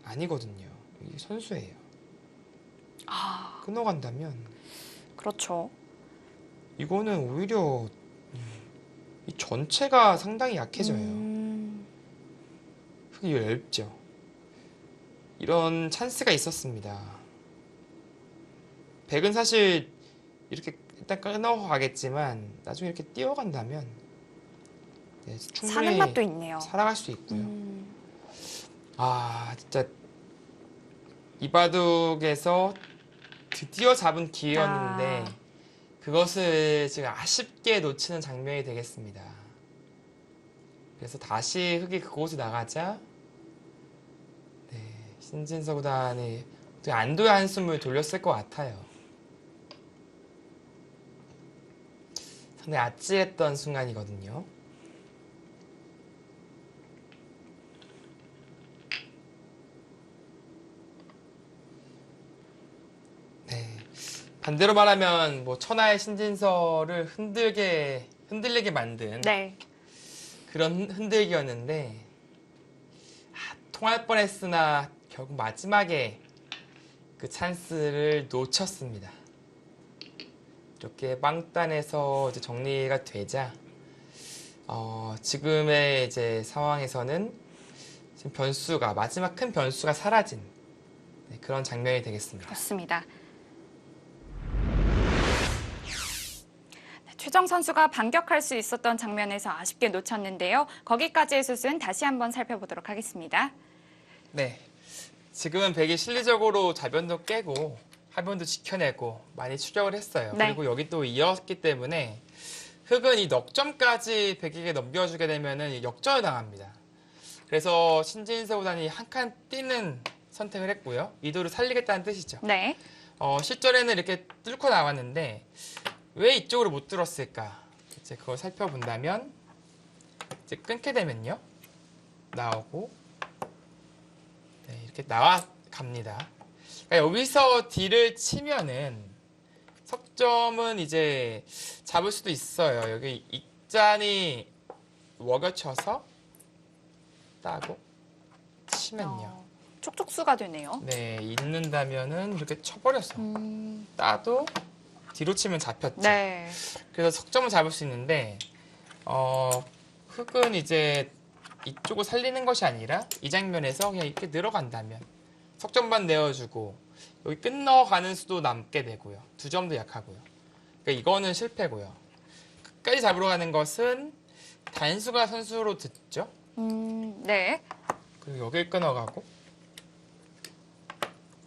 아니거든요. 이게 선수예요. 아, 끊어간다면 그렇죠. 이거는 오히려 이 전체가 상당히 약해져요. 흑이 얇죠. 이런 찬스가 있었습니다. 백은 사실 이렇게 일단 끊어가겠지만 나중에 이렇게 뛰어간다면 네, 충분히 사는 맛도 있네요. 살아갈 수 있고요. 아, 진짜 이바둑에서 드디어 잡은 기회였는데 그것을 지금 아쉽게 놓치는 장면이 되겠습니다. 그래서 다시 흑이 그곳에 나가자 네, 신진서 구단이 안도의 한숨을 돌렸을 것 같아요. 상당히 아찔했던 순간이거든요. 네. 반대로 말하면 뭐 천하의 신진서를 흔들리게 만든 네. 그런 흔들기였는데 통할 뻔했으나 결국 마지막에 그 찬스를 놓쳤습니다. 이렇게 빵단에서 이제 정리가 되자 지금의 이제 상황에서는 지금 변수가 마지막 큰 변수가 사라진 네, 그런 장면이 되겠습니다. 그렇습니다. 최정 선수가 반격할 수 있었던 장면에서 아쉽게 놓쳤는데요. 거기까지의 수순 다시 한번 살펴보도록 하겠습니다. 네, 지금은 백이 실리적으로 자변도 깨고 하변도 지켜내고 많이 추격을 했어요. 네. 그리고 여기 또 이었기 때문에 흑은 이 넉점까지 백에게 넘겨주게 되면은 역전을 당합니다. 그래서 신진서 구단이 한 칸 뛰는 선택을 했고요. 이도를 살리겠다는 뜻이죠. 네. 실전에는 이렇게 뚫고 나왔는데 왜 이쪽으로 못 뚫었을까? 이제 그걸 살펴본다면 이제 끊게 되면요. 나오고 네, 이렇게 나와 갑니다. 그러니까 여기서 딜을 치면은 석점은 이제 잡을 수도 있어요. 여기 익잔이 워겨쳐서 따고 치면요. 촉촉수가 되네요. 네, 있는다면은 이렇게 쳐버렸어. 따도 뒤로 치면 잡혔죠. 네. 그래서 석점을 잡을 수 있는데 흑은 이제 이쪽을 살리는 것이 아니라 이 장면에서 그냥 이렇게 늘어간다면 석점만 내어주고 여기 끝너가는 수도 남게 되고요. 2점도 약하고요. 그러니까 이거는 실패고요. 끝까지 잡으러 가는 것은 단수가 선수로 듣죠. 네. 그리고 여길 끊어가고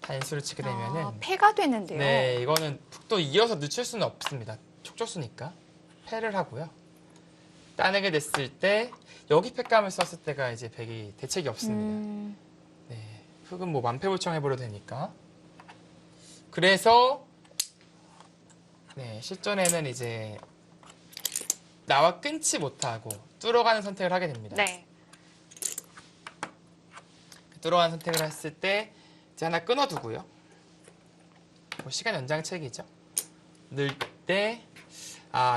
단수를 치게 되면은 패가 되는데요. 네, 이거는 또 이어서 늦출 수는 없습니다. 촉촉수니까 패를 하고요. 따내게 됐을 때 여기 패감을 썼을 때가 이제 백이 대책이 없습니다. 네, 흑은 뭐 만패불청 해버려도 되니까. 그래서 네, 실전에는 이제 나와 끊지 못하고 뚫어가는 선택을 하게 됩니다. 네. 뚫어가는 선택을 했을 때 이제 하나 끊어두고요. 뭐 시간 연장책이죠. 넣을 때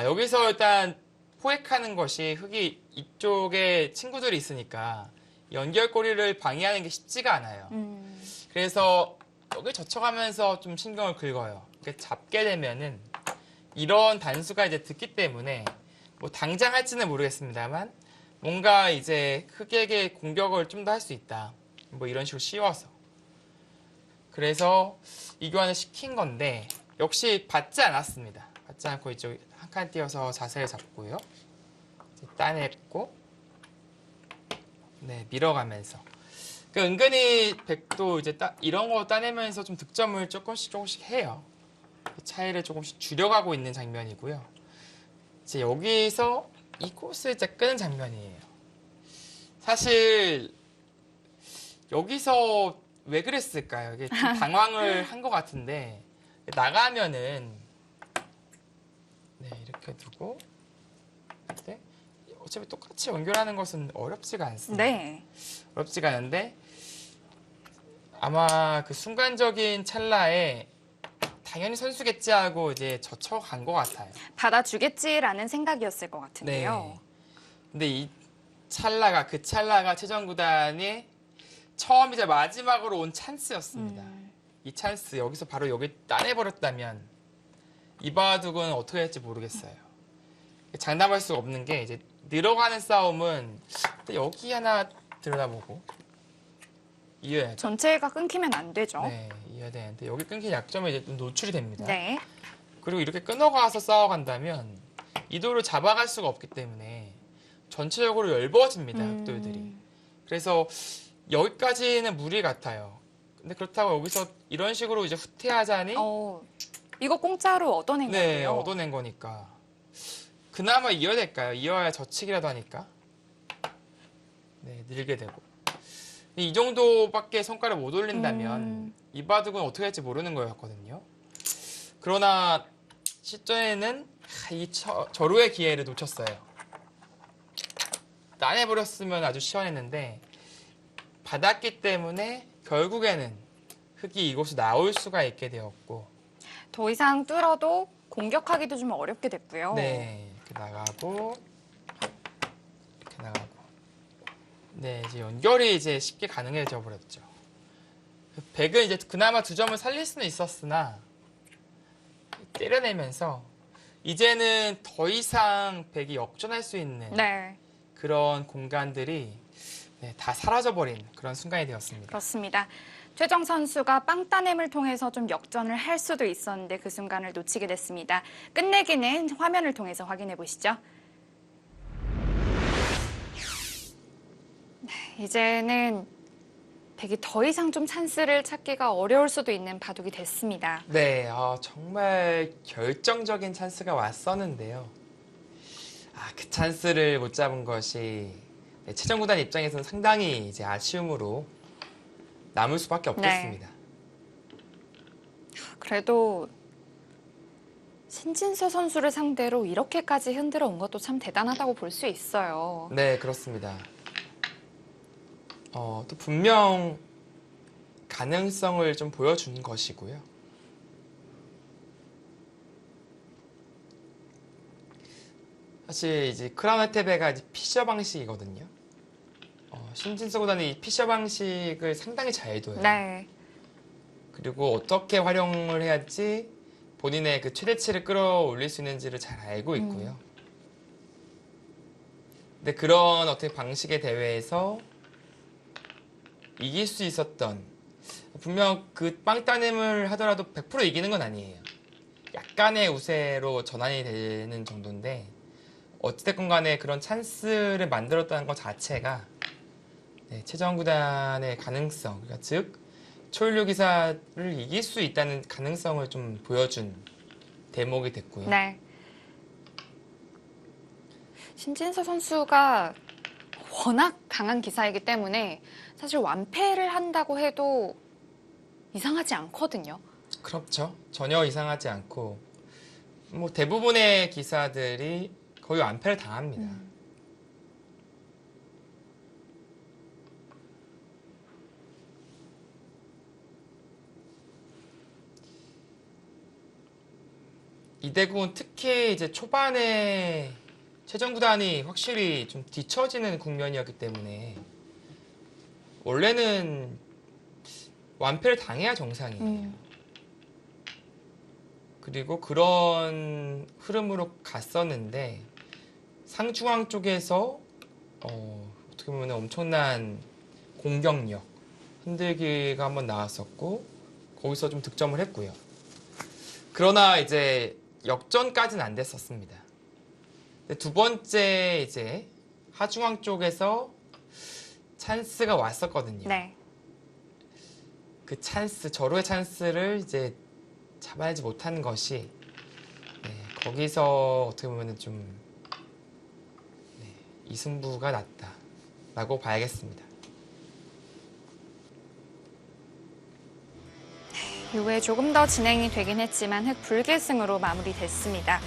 여기서 일단 포획하는 것이 흑이 이쪽에 친구들이 있으니까 연결고리를 방해하는 게 쉽지가 않아요. 그래서 여기 젖혀가면서 좀 신경을 긁어요. 잡게 되면은 이런 단수가 이제 듣기 때문에 뭐 당장 할지는 모르겠습니다만 뭔가 이제 흑에게 공격을 좀 더 할 수 있다. 뭐 이런 식으로 씌워서. 그래서 이 교환을 시킨 건데 역시 받지 않았습니다. 받지 않고 이쪽 한 칸 띄어서 자세를 잡고요. 이제 따냈고, 네, 밀어가면서. 그 은근히 백도 이제 이런 거 따내면서 좀 득점을 조금씩 해요. 차이를 조금씩 줄여가고 있는 장면이고요. 이제 여기서 이 코스를 이제 끄는 장면이에요. 사실 여기서 왜 그랬을까요? 이게 좀 당황을 한 것 같은데 나가면은 네, 이렇게 두고 네, 어차피 똑같이 연결하는 것은 어렵지가 않습니다. 네. 어렵지가 않은데 아마 그 순간적인 찰나에 당연히 선수겠지 하고 이제 젖혀간 것 같아요. 받아주겠지라는 생각이었을 것 같은데요. 네. 근데 이 찰나가 최정 구단의 처음이자 마지막으로 온 찬스였습니다. 이 찬스 여기서 바로 여기 따내버렸다면 이바둑은 어떻게 할지 모르겠어요. 장담할 수가 없는 게 이제 늘어가는 싸움은 여기 하나 들여다보고 이어야죠. 전체가 끊기면 안 되죠. 네, 이어야 되는데 여기 끊긴 약점에 이제 좀 노출이 됩니다. 네. 그리고 이렇게 끊어가서 싸워간다면 이도를 잡아갈 수가 없기 때문에 전체적으로 얇아집니다. 흑돌들이. 그래서 여기까지는 무리 같아요. 근데 그렇다고 여기서 이런 식으로 이제 후퇴하자니 이거 공짜로 얻어낸 네, 거예요. 얻어낸 거니까 그나마 이어야 될까요? 이어야 저치기라도 하니까 네, 늘게 되고 이 정도밖에 성과를 못 올린다면 이 바둑은 어떻게 할지 모르는 거였거든요. 그러나 실전에는 이 절호의 기회를 놓쳤어요. 따내버렸으면 아주 시원했는데 받았기 때문에 결국에는 흑이 이곳에 나올 수가 있게 되었고 더 이상 뚫어도 공격하기도 좀 어렵게 됐고요. 네, 이렇게 나가고 이렇게 나가고 네, 이제 연결이 이제 쉽게 가능해져 버렸죠. 백은 이제 그나마 두 점을 살릴 수는 있었으나 때려내면서 이제는 더 이상 백이 역전할 수 있는 네, 그런 공간들이 네, 다 사라져버린 그런 순간이 되었습니다. 그렇습니다. 최정 선수가 빵 따냄을 통해서 좀 역전을 할 수도 있었는데 그 순간을 놓치게 됐습니다. 끝내기는 화면을 통해서 확인해 보시죠. 네, 이제는 백이 더 이상 좀 찬스를 찾기가 어려울 수도 있는 바둑이 됐습니다. 네, 정말 결정적인 찬스가 왔었는데요. 그 찬스를 못 잡은 것이 네, 최정 구단 입장에서는 상당히 이제 아쉬움으로 남을 수밖에 없겠습니다. 그래도 신진서 선수를 상대로 이렇게까지 흔들어 온 것도 참 대단하다고 볼 수 있어요. 네, 그렇습니다. 또 분명 가능성을 좀 보여준 것이고요. 사실 이제 크라운 혜테베가 이제 피셔 방식이거든요. 신진서 구단이 이 피셔 방식을 상당히 잘 둬요. 네. 그리고 어떻게 활용을 해야지 본인의 그 최대치를 끌어올릴 수 있는지를 잘 알고 있고요. 근데 그런 어떻게 방식의 대회에서 이길 수 있었던 분명 그 빵 따냄을 하더라도 100% 이기는 건 아니에요. 약간의 우세로 전환이 되는 정도인데 어찌됐건 간에 그런 찬스를 만들었다는 것 자체가 네, 최정 구단의 가능성, 그러니까 즉 초일류 기사를 이길 수 있다는 가능성을 좀 보여준 대목이 됐고요. 네. 신진서 선수가 워낙 강한 기사이기 때문에 사실 완패를 한다고 해도 이상하지 않거든요. 그렇죠. 전혀 이상하지 않고 뭐 대부분의 기사들이 거의 완패를 당합니다. 이대국은 특히 이제 초반에 최정 구단이 확실히 좀 뒤처지는 국면이었기 때문에 원래는 완패를 당해야 정상이에요. 그리고 그런 흐름으로 갔었는데 상중앙 쪽에서 어떻게 보면 엄청난 공격력, 흔들기가 한번 나왔었고 거기서 좀 득점을 했고요. 그러나 이제 역전까지는 안 됐었습니다. 근데 두 번째 이제 하중왕 쪽에서 찬스가 왔었거든요. 네. 그 찬스, 절호의 찬스를 이제 잡아내지 못한 것이 거기서 어떻게 보면 좀 이승부가 났다라고 봐야겠습니다. 이후에 조금 더 진행이 되긴 했지만 흑 불계승으로 마무리됐습니다.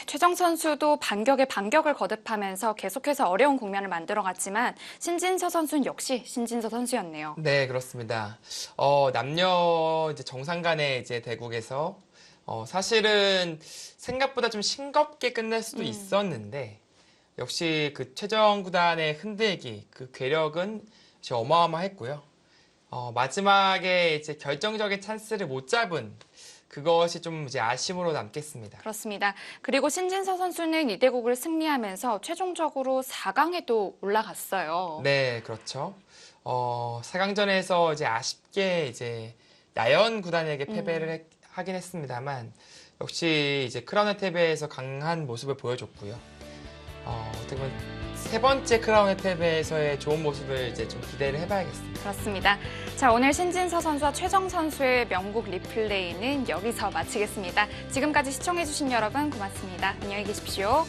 최정 선수도 반격에 반격을 거듭하면서 계속해서 어려운 국면을 만들어갔지만 신진서 선수는 역시 신진서 선수였네요. 네, 그렇습니다. 남녀 이제 정상 간의 이제 대국에서 사실은 생각보다 좀 싱겁게 끝날 수도 있었는데 역시 그 최정 구단의 흔들기, 그 괴력은 진짜 어마어마했고요. 마지막에 이제 결정적인 찬스를 못 잡은 그것이 좀 이제 아쉬움으로 남겠습니다. 그렇습니다. 그리고 신진서 선수는 이 대국을 승리하면서 최종적으로 4강에도 올라갔어요. 네, 그렇죠. 4강전에서 이제 아쉽게 이제 야연 구단에게 패배를 하긴 했습니다만 역시 이제 크라운의 패배에서 강한 모습을 보여줬고요. 어떻게 보면 세 번째 크라운의 패배에서의 좋은 모습을 이제 좀 기대를 해봐야겠습니다. 그렇습니다. 자, 오늘 신진서 선수와 최정 선수의 명곡 리플레이는 여기서 마치겠습니다. 지금까지 시청해주신 여러분 고맙습니다. 안녕히 계십시오.